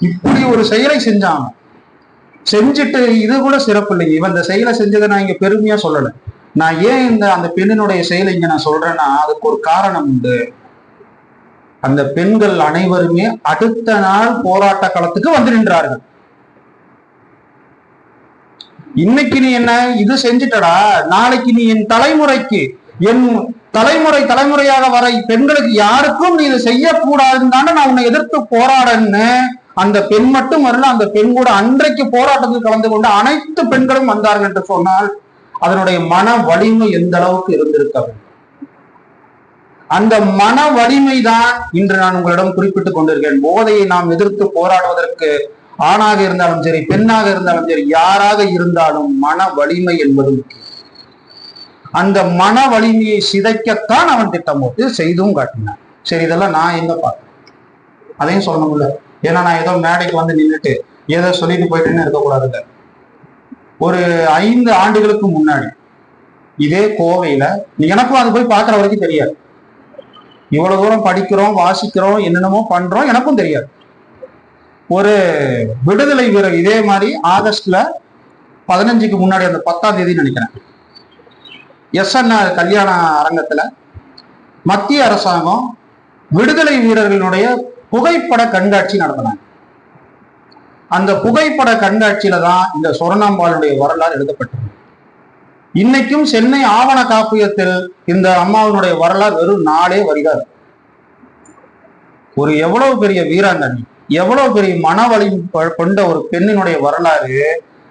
இப்படி ஒரு செயலை செஞ்சாங்க. செஞ்சுட்டு இது கூட சிறப்பு இல்லைங்க. இவன் இந்த செயலை செஞ்சதை நான் இங்க பெருமையா சொல்லலை. நான் ஏன் அந்த பெண்ணினுடைய செயலை இங்க நான் சொல்றேன்னா, அதுக்கு ஒரு காரணம் உண்டு. அந்த பெண்கள் அனைவருமே அடுத்த நாள் போராட்ட களத்துக்கு வந்து நின்றார்கள். இன்னைக்கு நீ என்ன இது செஞ்சுட்டடா, நாளைக்கு நீ என் தலைமுறைக்கு, என் தலைமுறையாக வர பெண்களுக்கு யாருக்கும் நீ இதை செய்யக்கூடாதுன்னு தானே நான் உன்னை எதிர்த்து போராடன்னு அந்த பெண் மட்டும் வரல, அந்த பெண் கூட அன்றைக்கு போராட்டத்தில் கலந்து கொண்டு அனைத்து பெண்களும் வந்தார்கள் என்று சொன்னால் அதனுடைய மன வலிமை எந்த அளவுக்கு இருந்திருக்க. அந்த மன வலிமை தான் இன்று நான் உங்களிடம் குறிப்பிட்டுக் கொண்டிருக்கேன். போதையை நாம் எதிர்த்து போராடுவதற்கு ஆணாக இருந்தாலும் சரி, பெண்ணாக இருந்தாலும் சரி, யாராக இருந்தாலும் மன வலிமை என்பது முக்கியம். அந்த மன வலிமையை சிதைக்கத்தான் அவன் திட்டம் போட்டு செய்தும் காட்டினான். சரி, இதெல்லாம் நான் எங்க பார்த்தேன் அதையும் சொல்லணும்ல. ஏன்னா நான் ஏதோ மேடைக்கு வந்து நின்றுட்டு ஏதோ சொல்லிட்டு போயிட்டுன்னு இருக்கக்கூடாதுங்க. ஒரு 5 ஆண்டுகளுக்கு முன்னாடி இதே கோவையில, எனக்கும் அது போய் பார்க்குற வரைக்கும் தெரியாது. இவ்வளவு தூரம் படிக்கிறோம், வாசிக்கிறோம், என்னென்னமோ பண்றோம், எனக்கும் தெரியாது. ஒரு விடுதலை வீரர் இதே மாதிரி ஆகஸ்ட்ல 15க்கு முன்னாடி, அந்த 10ஆம் தேதி நினைக்கிறேன், SNR கல்யாண அரங்கத்துல மத்திய அரசாங்கம் விடுதலை வீரர்களுடைய புகைப்பட கண்காட்சி நடத்தினாங்க. அந்த புகைப்பட கண்காட்சியில தான் இந்த சொர்ணாம்பாளுடைய வரலாறு எழுதப்பட்டது. இன்னைக்கும் சென்னை ஆவண காப்பியத்தில் இந்த அம்மாவினுடைய வரலாறு வெறும் 4 வரிதான். ஒரு எவ்வளவு பெரிய வீராங்கனி, எவ்வளவு பெரிய மனவலி கொண்ட ஒரு பெண்ணினுடைய வரலாறு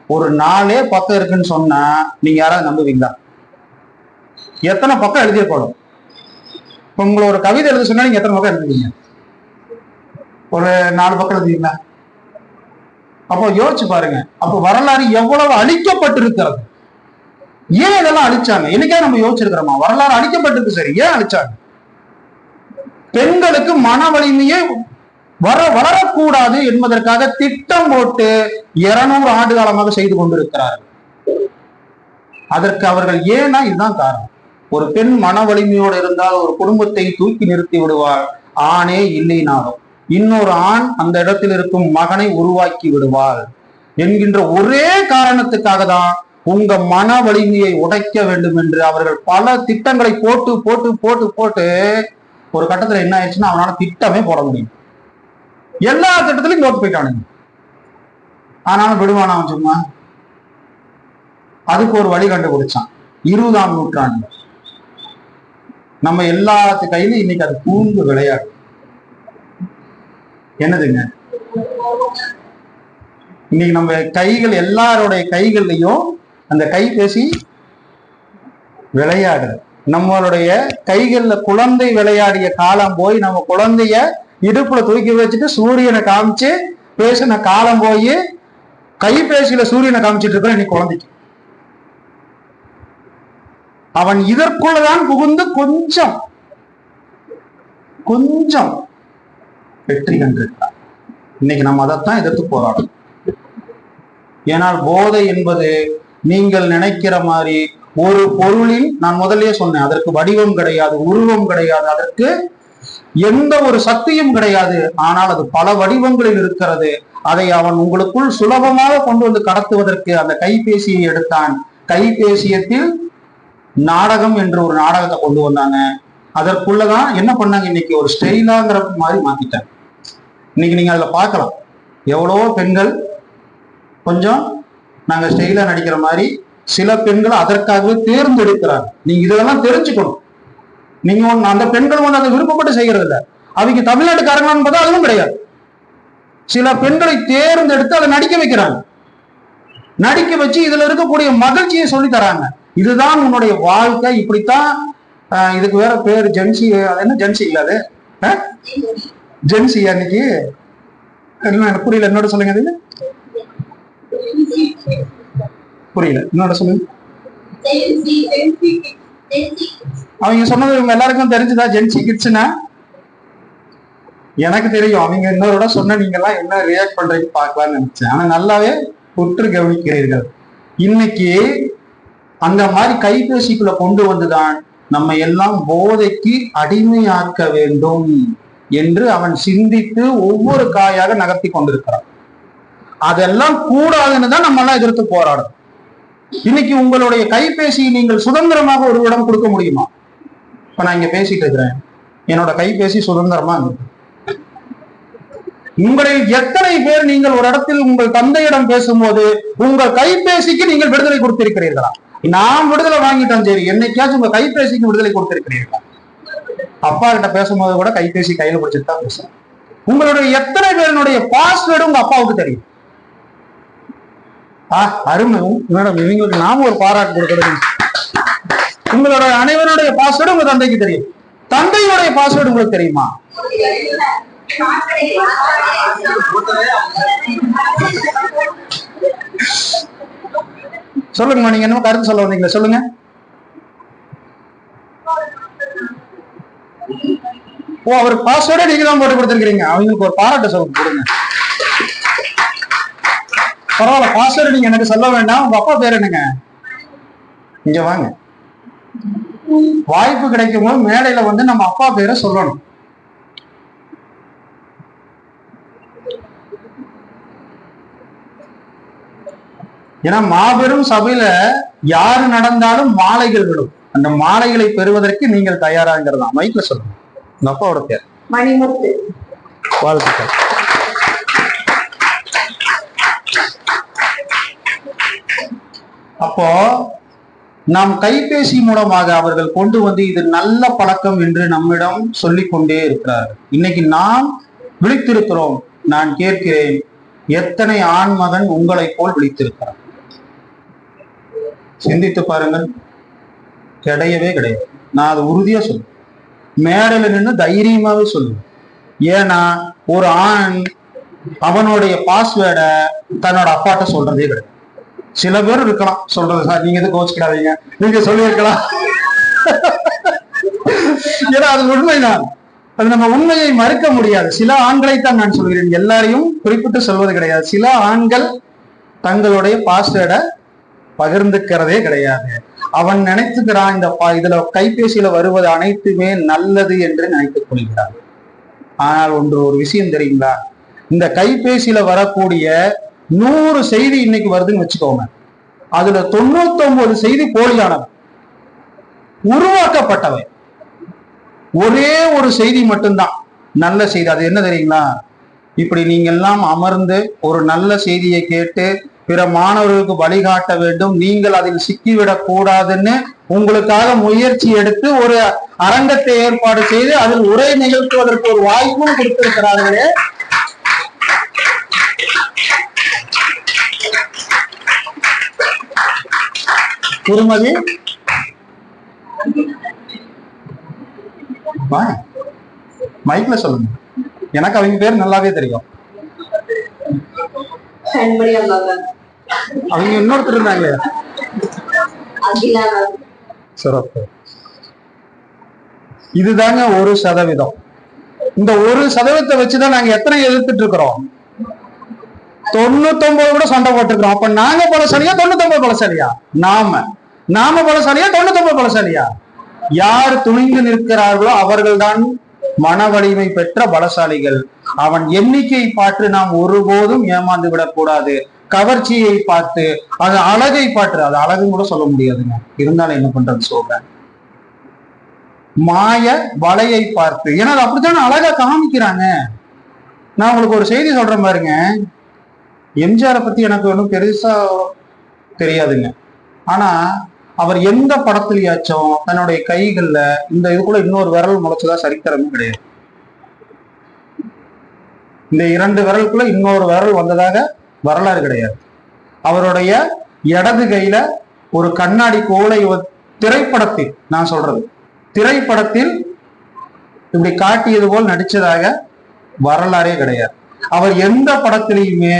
ஒரு 4 பக்கம் இருக்குன்னு சொன்னா நீங்க யாராவது நம்புவீங்களா? எத்தனை பக்கம் எழுதியிருக்கணும்? இப்ப உங்களை ஒரு கவிதை எழுத சொன்னா நீங்க எத்தனை பக்கம் எழுதுவீங்க? ஒரு 4 பக்கம் எழுதுவீங்களா? அப்போ யோசிச்சு பாருங்க. அப்போ வரலாறு எவ்வளவு அழிக்கப்பட்டிருக்கிறது. ஏன் இதெல்லாம் அழிச்சாங்க? என்னைக்கே நம்ம யோசிச்சிருக்கிறோமா? வரலாறு அழிக்கப்பட்டிருக்கு, சரி, ஏன் அழிச்சாங்க? பெண்களுக்கு மன வலிமையே வளரக்கூடாது என்பதற்காக திட்டம் போட்டு 200 ஆண்டு காலமாக செய்து கொண்டிருக்கிறார்கள். அதற்கு அவர்கள் ஏன்னா இதுதான் காரணம். ஒரு பெண் மன வலிமையோடு இருந்தால் ஒரு குடும்பத்தை தூக்கி நிறுத்தி விடுவாள். ஆணே இல்லைனாலும் இன்னொரு ஆண் அந்த இடத்தில் இருக்கும் மகனை உருவாக்கி விடுவாள் என்கின்ற ஒரே காரணத்துக்காக தான் உங்க மன வலிமையை உடைக்க வேண்டும் என்று அவர்கள் பல திட்டங்களை போட்டு போட்டு போட்டு போட்டு ஒரு கட்டத்துல என்ன ஆயிடுச்சுன்னா அவனால திட்டமே போட முடியும். எல்லா திட்டத்திலையும் தோத்து போயிட்டானுங்க. ஆனாலும் விடுவானா சும்மா? அதுக்கு ஒரு வழி கண்டுபிடிச்சான் 20ஆம் நூற்றாண்டு. நம்ம எல்லாத்து கையிலும் இன்னைக்கு அது பூந்து விளையாடு. என்னதுங்க? இன்னைக்கு நம்ம கைகள் எல்லாருடைய கைகள்லையும் அந்த கைபேசி விளையாடுது. நம்மளுடைய கைகள்ல குழந்தை விளையாடிய காலம் போய் நம்ம குழந்தைய இடுப்புல தூக்கி வச்சுட்டு சூரியனை காமிச்சு பேசின காலம் போய் கைபேசியில சூரியனை காமிச்சிட்டு இருக்கிற இன்னைக்கு குழந்தைக்கு. அவன் இதற்குள்ளதான் புகுந்து கொஞ்சம் கொஞ்சம் வெற்றி கண்டிருக்கிறான். இன்னைக்கு நம்ம அதைத்தான் எதிர்த்து போராடும். ஏனால் போதை என்பது நீங்கள் நினைக்கிற மாதிரி ஒரு பொருளின், நான் முதல்லயே சொன்னேன், அதற்கு வடிவம் கிடையாது, உருவம் கிடையாது, அதற்கு எந்த ஒரு சக்தியும் கிடையாது. ஆனால் அது பல வடிவங்களில் இருக்கிறது. அதை அவன் உங்களுக்குள் சுலபமாக கொண்டு வந்து கடத்துவதற்கு அந்த கைபேசியை எடுத்தான். கைபேசியத்தில் நாடகம் என்று ஒரு நாடகத்தை கொண்டு வந்தாங்க. அதற்குள்ளதான் என்ன பண்ணாங்க, இன்னைக்கு ஒரு ஸ்டைலாங்கிற மாதிரி மாத்திட்டாங்க. இன்னைக்கு நீங்க அதுல பார்க்கலாம், எவ்வளவோ பெண்கள் கொஞ்சம் நாங்க ஸ்டைலா நடிக்கிற மாதிரி சில பெண்கள் அதற்காகவே தேர்ந்தெடுக்கிறாங்க. நீங்க இதெல்லாம் தெரிஞ்சுக்கணும். நீங்க அந்த பெண்கள் வந்து அதை விருப்பப்பட்டு செய்யறது இல்லை. அவங்க தமிழ்நாட்டுக்காரங்களான்னு பார்த்தா அதுவும் கிடையாது. சில பெண்களை தேர்ந்தெடுத்து அதை நடிக்க வைக்கிறாங்க. நடிக்க வச்சு இதுல இருக்கக்கூடிய மகிழ்ச்சியை சொல்லி தராங்க. இதுதான் உன்னுடைய வாழ்க்கை, இப்படித்தான். இதுக்கு வேற பேர் ஜென்சி. அது என்ன ஜென்சி இல்லாது ஜென்சி அன்னைக்கு எனக்கு புரியல. என்னோட சொல்லுங்க. அது புரியல, என்னோட சொல்லுங்க. அவங்க சொன்னது இவங்க எல்லாருக்கும் தெரிஞ்சுதா ஜென்சி கிட்ஸ்னா? எனக்கு தெரியும். அவங்க இன்னொரு சொன்ன நீங்க எல்லாம் என்ன ரியாக்ட் பண்றீங்க பார்க்கலாம்னு நினைச்சேன். ஆனா நல்லாவே உற்று கவனிக்கிறீர்கள். இன்னைக்கு அந்த மாதிரி கைபேசிக்குள்ள கொண்டு வந்துதான் நம்ம எல்லாம் போதைக்கு அடிமையாக்க வேண்டும் என்று அவன் சிந்தித்து ஒவ்வொரு காயாக நகர்த்தி கொண்டிருக்கிறான். அதெல்லாம் கூடாதுன்னு தான் நம்ம எல்லாம் எதிர்த்து போராடும். இன்னைக்கு உங்களுடைய கைபேசியை நீங்கள் சுதந்திரமாக ஒரு இடம் கொடுக்க முடியுமா? இப்ப நான் இங்க பேசிட்டு இருக்கிறேன், என்னோட கைபேசி சுதந்திரமா இருக்கு. உங்களில் எத்தனை பேர் நீங்கள் ஒரு இடத்தில் உங்கள் தந்தையிடம் பேசும்போது உங்கள் கைபேசிக்கு நீங்கள் விடுதலை கொடுத்திருக்கிறீர்களா? நான் விடுதலை வாங்கிட்டேன், சரி, என்னைக்காச்சும் உங்க கைபேசிக்கு விடுதலை கொடுத்திருக்கிறீர்களா? அப்பா கிட்ட பேசும்போது கூட கைபேசி கையில பிடிச்சிட்டு தான் பேசுறேன். உங்களுடைய எத்தனை பேருடைய பாஸ்வேர்டு உங்க அப்பாவுக்கு தெரியும்? அருமை மேடம், இவங்களுக்கு நாம ஒரு பாராட்டு கொடுக்கணும். உங்களோட அனைவருடைய பாஸ்வேர்டு உங்க தந்தைக்கு தெரியும். தந்தையுடைய பாஸ்வேர்டு உங்களுக்கு தெரியுமா? சொல்லுங்கம்மா, நீங்க என்ன கருத்து சொல்ல வந்தீங்களா? சொல்லுங்க. ஓ, அவருக்கு பாஸ்வேர்டே நீங்க தான் போட்டு கொடுத்துருக்கீங்க. அவங்களுக்கு ஒரு பாராட்டு சொல்ல கொடுங்க. பரவாயில்ல, பாஸ்வேர்டு நீங்க எனக்கு சொல்ல வேண்டாம். உங்க அப்பா பேர் என்னங்க? இங்க வாங்க. வாய்ப்பு கிடைக்கும் போது மேடையில வந்து நம்ம அப்பா பேரை சொல்லணும். ஏன்னா மாபெரும் சபையில யாரு நடந்தாலும் மாலைகள் விடும். அந்த மாலைகளை பெறுவதற்கு நீங்கள் தயாராங்கிறதா. மைக்ல சொல்லுங்க. உங்க அப்பாவோட பேர்? மணிமுத்து. வாழ்த்துக்கள். அப்போ நாம் கைபேசி மூலமாக அவர்கள் கொண்டு வந்து இது நல்ல பழக்கம் என்று நம்மிடம் சொல்லிக் கொண்டே இருக்கிறார்கள். இன்னைக்கு நாம் விழித்திருக்கிறோம். நான் கேட்கிறேன், எத்தனை ஆண் மகன் உங்களை போல் விழித்திருக்கிறார்? சிந்தித்து பாருங்கள். கிடையவே கிடையாது. நான் அது உறுதியா சொல்லுவேன். மேடையில நின்று தைரியமாவே சொல்லுவேன். ஏன்னா ஒரு ஆண் அவனுடைய பாஸ்வேர்டை தன்னோட அப்பாட்ட சொல்றதே கிடையாது. சில பேர் இருக்கலாம் சொல்றது, சார் நீங்க எதுவும் கோச்சுக்கிடாதீங்க, நீங்க சொல்லியிருக்கலாம். ஏன்னா அது உண்மைதான். அது நம்ம உண்மையை மறுக்க முடியாது. சில ஆண்களைத்தான் நான் சொல்கிறேன், எல்லாரையும் குறிப்பிட்டு சொல்வது கிடையாது. சில ஆண்கள் தங்களுடைய பாஸ்வேர்டை பகிர்ந்துக்கிறதே கிடையாது. அவன் நினைத்துக்கிறான் இதுல கைபேசியில வருவது அனைத்துமே நல்லது என்று நினைத்துக் கொள்கிறான். ஆனால் ஒரு விஷயம் தெரியுங்களா, இந்த கைபேசியில வரக்கூடிய 100 செய்தி இன்னைக்கு வருதுன்னு வச்சுக்கோங்க, அதுல 99 செய்தி போலியானவை, உருவாக்கப்பட்டவை. ஒரே ஒரு செய்தி மட்டும்தான் நல்ல செய்தி. அது என்ன தெரியுங்களா, இப்படி நீங்க எல்லாம் அமர்ந்து ஒரு நல்ல செய்தியை கேட்டு பிற மாணவர்களுக்கு வழிகாட்ட வேண்டும், நீங்கள் அதில் சிக்கிவிடக் கூடாதுன்னு உங்களுக்காக முயற்சி எடுத்து ஒரு அரங்கத்தை ஏற்பாடு செய்து அதில் உரை நிகழ்த்துவதற்கு ஒரு வாய்ப்பும் கொடுத்திருக்கிறார்களே. திருமதி மைக்ல சொல்லுங்க, எனக்கு அவங்க பேர் நல்லாவே தெரியும். அவங்க இன்னொருத்தர் இருந்தாங்களே, இதுதாங்க 1%. இந்த 1% வச்சுதான் நாங்க எத்தனை எதிர்த்துட்டு இருக்கிறோம்? 99 கூட சண்டை போட்டுக்கிறோம். அப்ப நாங்க பலசாலியா 99 பலசாலியா? நாம பலசாலியா 99 பலசாலியா? யார் துணிந்து நிற்கிறார்களோ அவர்கள்தான் மன வலிமை பெற்ற பலசாலிகள். அவன் எண்ணிக்கை பார்த்து நாம் ஒருபோதும் ஏமாந்து விடக்கூடாது. கவர்ச்சியை பார்த்து, அது அழகை பார்த்து, அது அழகுன்னு கூட சொல்ல முடியாதுங்க, இருந்தாலும் என்ன பண்றது சொல்றேன், மாய வலையை பார்த்து, ஏன்னா அது அப்படித்தானே அழகா காமிக்கிறாங்க. நான் உங்களுக்கு ஒரு செய்தி சொல்றேன் பாருங்க. எம்ஜிஆரை பத்தி எனக்கு ஒன்றும் பெருசா தெரியாதுங்க, ஆனா அவர் எந்த படத்துலயாச்சும் தன்னுடைய கைகள்ல இந்த இதுக்குள்ள இன்னொரு விரல் முளைச்சதா சரித்திரமும் கிடையாது. இந்த 2 விரலுக்குள்ள இன்னொரு விரல் வந்ததாக வரலாறு கிடையாது. அவருடைய இடது கையில ஒரு கண்ணாடி கோலை திரைப்படத்தில், நான் சொல்றது திரைப்படத்தில் இப்படி காட்டியது போல் நடிச்சதாக வரலாறே கிடையாது. அவர் எந்த படத்திலையுமே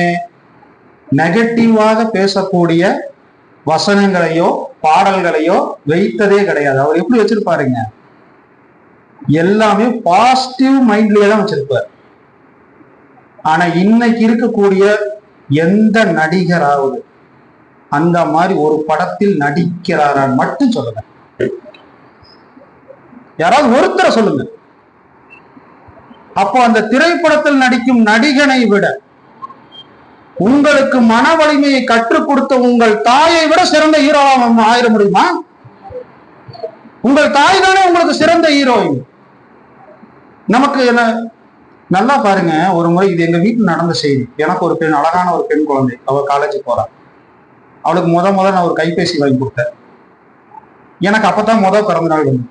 நெகட்டிவாக பேசக்கூடிய வசனங்களையோ பாடல்களையோ வைத்ததே கிடையாது. அவர் எப்படி வச்சிருப்பாருங்க, எல்லாமே பாசிட்டிவ் மைண்ட்லயே தான் வச்சிருப்பார். ஆனா இன்னைக்கு இருக்கக்கூடிய எந்த நடிகராவது அந்த மாதிரி ஒரு படத்தில் நடிக்கிறாரான்னு மட்டும் சொல்லுங்க, யாராவது ஒருத்தரை சொல்லுங்க. அப்போ அந்த திரைப்படத்தில் நடிக்கும் நடிகனை விட உங்களுக்கு மன வலிமையை கற்றுக் கொடுத்த உங்கள் தாயை விட சிறந்த ஹீரோவா ஆயிட முடியுமா? உங்கள் தாய் தானே உங்களுக்கு சிறந்த ஹீரோயின். நமக்கு நல்லா பாருங்க, ஒரு முறை இது எங்க வீட்டுல நடந்த செய்தி. எனக்கு ஒரு பெண், அழகான ஒரு பெண் குழந்தை, அவ காலேஜ் போறா. அவளுக்கு முத நான் ஒரு கைபேசி வாங்கி கொடுத்தேன். எனக்கு அப்பதான் பிறந்த நாள் வந்து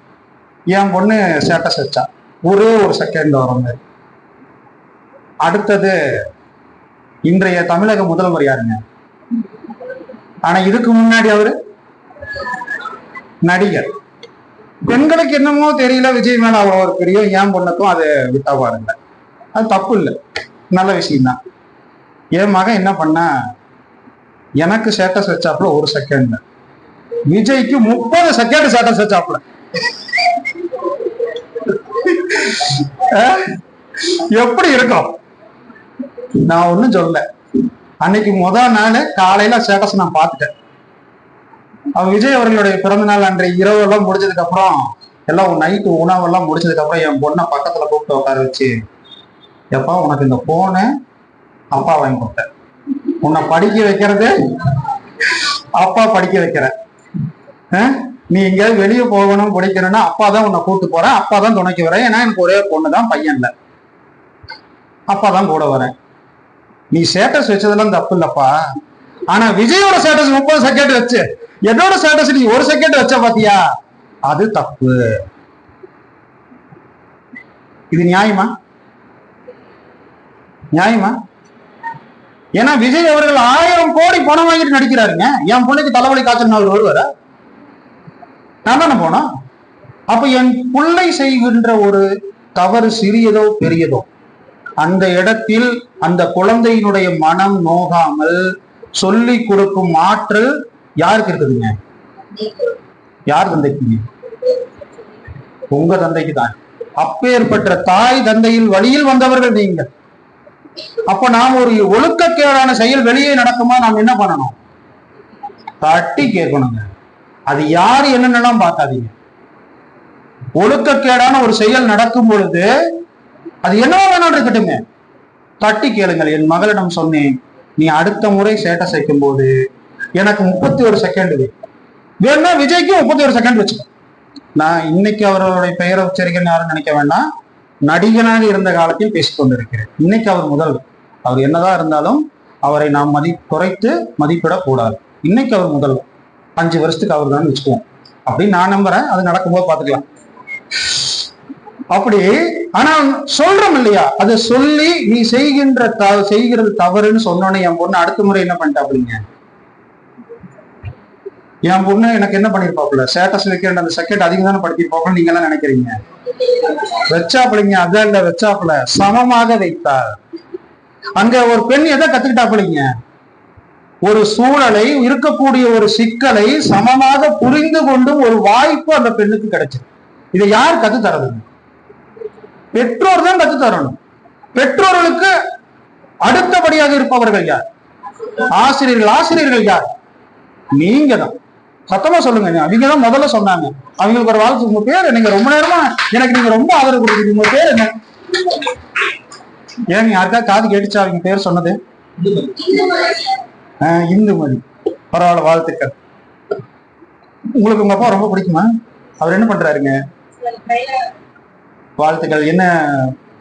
என் பொண்ணு ஸ்டேட்டஸ் வச்சா, ஒரே ஒரு செகண்ட் வர மாதிரி. அடுத்தது இன்றைய தமிழக முதல்வர் யாருங்க? ஆனா இதுக்கு முன்னாடி அவரு நடிகர். பெண்களுக்கு என்னமோ தெரியல, விஜய் மேல அவ்வளவு ஒரு பெரிய, என் பொண்ணுக்கும் அது விட்டா பாருங்க, அது தப்பு இல்லை, நல்ல விஷயம்தான். என் மகன் என்ன பண்ண, எனக்கு ஸ்டேட்டஸ் வச்சாப்புல ஒரு செகண்ட், விஜய்க்கு 30 செகண்ட் ஸ்டேட்டஸ் வச்சாப்புல. எப்படி இருக்கும்? நான் ஒண்ணும் சொல்ல. அன்னைக்கு முதல் நாள் காலையில ஸ்டேட்டஸ் நான் பார்த்துட்டேன். அவன் விஜய் அவர்களுடைய பிறந்த நாள் அன்றைய இரவு எல்லாம் முடிச்சதுக்கு அப்புறம், எல்லாம் நைட்டு உணவெல்லாம் முடிச்சதுக்கு அப்புறம் என் பொண்ணை பக்கத்துல கூப்பிட்டு உட்கார வச்சு, எப்பா உனக்கு இந்த போனை அப்பா வாங்கி கொடுத்தேன், உன்னை படிக்க வைக்கிறது அப்பா படிக்க வைக்கிறேன், நீ எங்கேயாவது வெளியே போகணும் பிடிக்கணும்னா அப்பா தான் உன்னை கூப்பிட்டு போறேன், அப்பா தான் துணைக்கு வரேன், ஏன்னா எனக்கு ஒரே பொண்ணு தான், பையன் இல்லை, அப்பா தான் கூட வரேன். நீ ஸ்டேட்டஸ் வச்சதெல்லாம் தப்பு இல்லப்பா, ஆனா விஜயோட ஸ்டேட்டஸ் 30 செகண்ட் வச்சு என்னோட ஸ்டேட்டஸ் நீ 1 செகண்ட் வச்ச பாத்தியா, அது தப்பு. இது நியாயமா? நியாயமா? ஏன்னா விஜய் அவர்கள் 1000 கோடி பணம் வாங்கிட்டு நடிக்கிறாருங்க. என் பொண்ணுக்கு தலைவலி காய்ச்சல் அவர் வருவார, நான் தானே போனோம். அப்ப என் பிள்ளை செய்கின்ற ஒரு தவறு சிறியதோ பெரியதோ, அந்த இடத்தில் அந்த குழந்தையினுடைய மனம் நோகாமல் சொல்லி கொடுக்கும் ஆற்றல் யாருக்கு இருக்குதுங்க? யார் தந்தைக்கு? உங்க தந்தைக்கு தான். அப்பேற்பட்ட தாய் தந்தையில் வழியில் வந்தவர்கள் நீங்க. அப்ப நாம் ஒரு ஒழுக்கக்கேடான செயல் வெளியே நடக்குமா, நாம் என்ன பண்ணணும்? தட்டி கேட்கணுங்க. அது யாரு என்னென்னலாம் பார்க்காதீங்க. ஒழுக்கக்கேடான ஒரு செயல் நடக்கும் பொழுது அது என்னவோ வேணாலும் இருக்கட்டுமே, தட்டி கேளுங்கள். என் மகளிடம் சொன்னேன், நீ அடுத்த முறை சேட்டை சேர்க்கும் போது எனக்கு 31 செகண்ட் வேணும்னா விஜய்க்கு 31 செகண்ட் வச்சுக்கோ. நான் இன்னைக்கு அவர்களுடைய பெயரை உச்சரிக்கணும்னு யாரும் நினைக்க வேண்டாம். நடிகனாக இருந்த காலத்தில் பேசிக் கொண்டிருக்கிறேன். இன்னைக்கு அவர் முதல்வர். அவர் என்னதான் இருந்தாலும் அவரை நாம் குறைத்து மதிப்பிடக் கூடாது. இன்னைக்கு அவர் முதல்வர், 5 வருஷத்துக்கு அவர் தான் வச்சுக்குவோம் அப்படின்னு நான் நம்புறேன். அது நடக்கும்போது பாத்துக்கலாம். அப்படி ஆனா சொல்றோம் இல்லையா, அதை சொல்லி நீ செய்கிறது தவறுன்னு சொன்னோன்னே என் பொண்ணு அடுத்த முறை என்ன பண்ணிட்டா அப்படிங்க, என் பொண்ணு எனக்கு என்ன பண்ணிருப்பாப்புல, ஸ்டேட்டஸ் வைக்கிற அந்த செகண்ட் அதிகம் தானே படுத்திருப்பாப்புல நீங்க எல்லாம் நினைக்கிறீங்க. வச்சாப்பிள்ளைங்க, அதான் இல்ல வச்சாப்புல சமமாக வைத்தார். அங்க ஒரு பெண் எதை கத்துக்கிட்டாப்பிள்ளைங்க, ஒரு சூழலை, இருக்கக்கூடிய ஒரு சிக்கலை சமமாக புரிந்து கொண்டும் ஒரு வாய்ப்பு அந்த பெண்ணுக்கு கிடைச்சது. இதை யார் கத்து தரது? பெற்றோர் தான் கத்து தரணும். பெற்றோர்களுக்கு அடுத்தபடியாக இருப்பவர்கள் யார்? ஆசிரியர்கள். ஆசிரியர்கள் யார்? நீங்க தான். சத்தமா சொல்லுங்க. அவங்க தான் முதல்ல சொன்னாங்க. அவங்களுக்கு ஒரு வாழ்க்கை. உங்க பேர் நீங்க ரொம்ப நேரமா எனக்கு நீங்க ரொம்ப ஆதரவு கொடுக்குறீங்க. உங்க பேர் என்ன? ஏன் யாருக்கா காது கேட்டுச்சா அவங்க பேர் சொன்னது? இந்துமதி. பரவாயில்ல, வாழ்த்துக்கள். உங்களுக்கு உங்க அப்பா ரொம்ப பிடிக்குமா? அவர் என்ன பண்றாருங்க? வாழ்த்துக்கள். என்ன,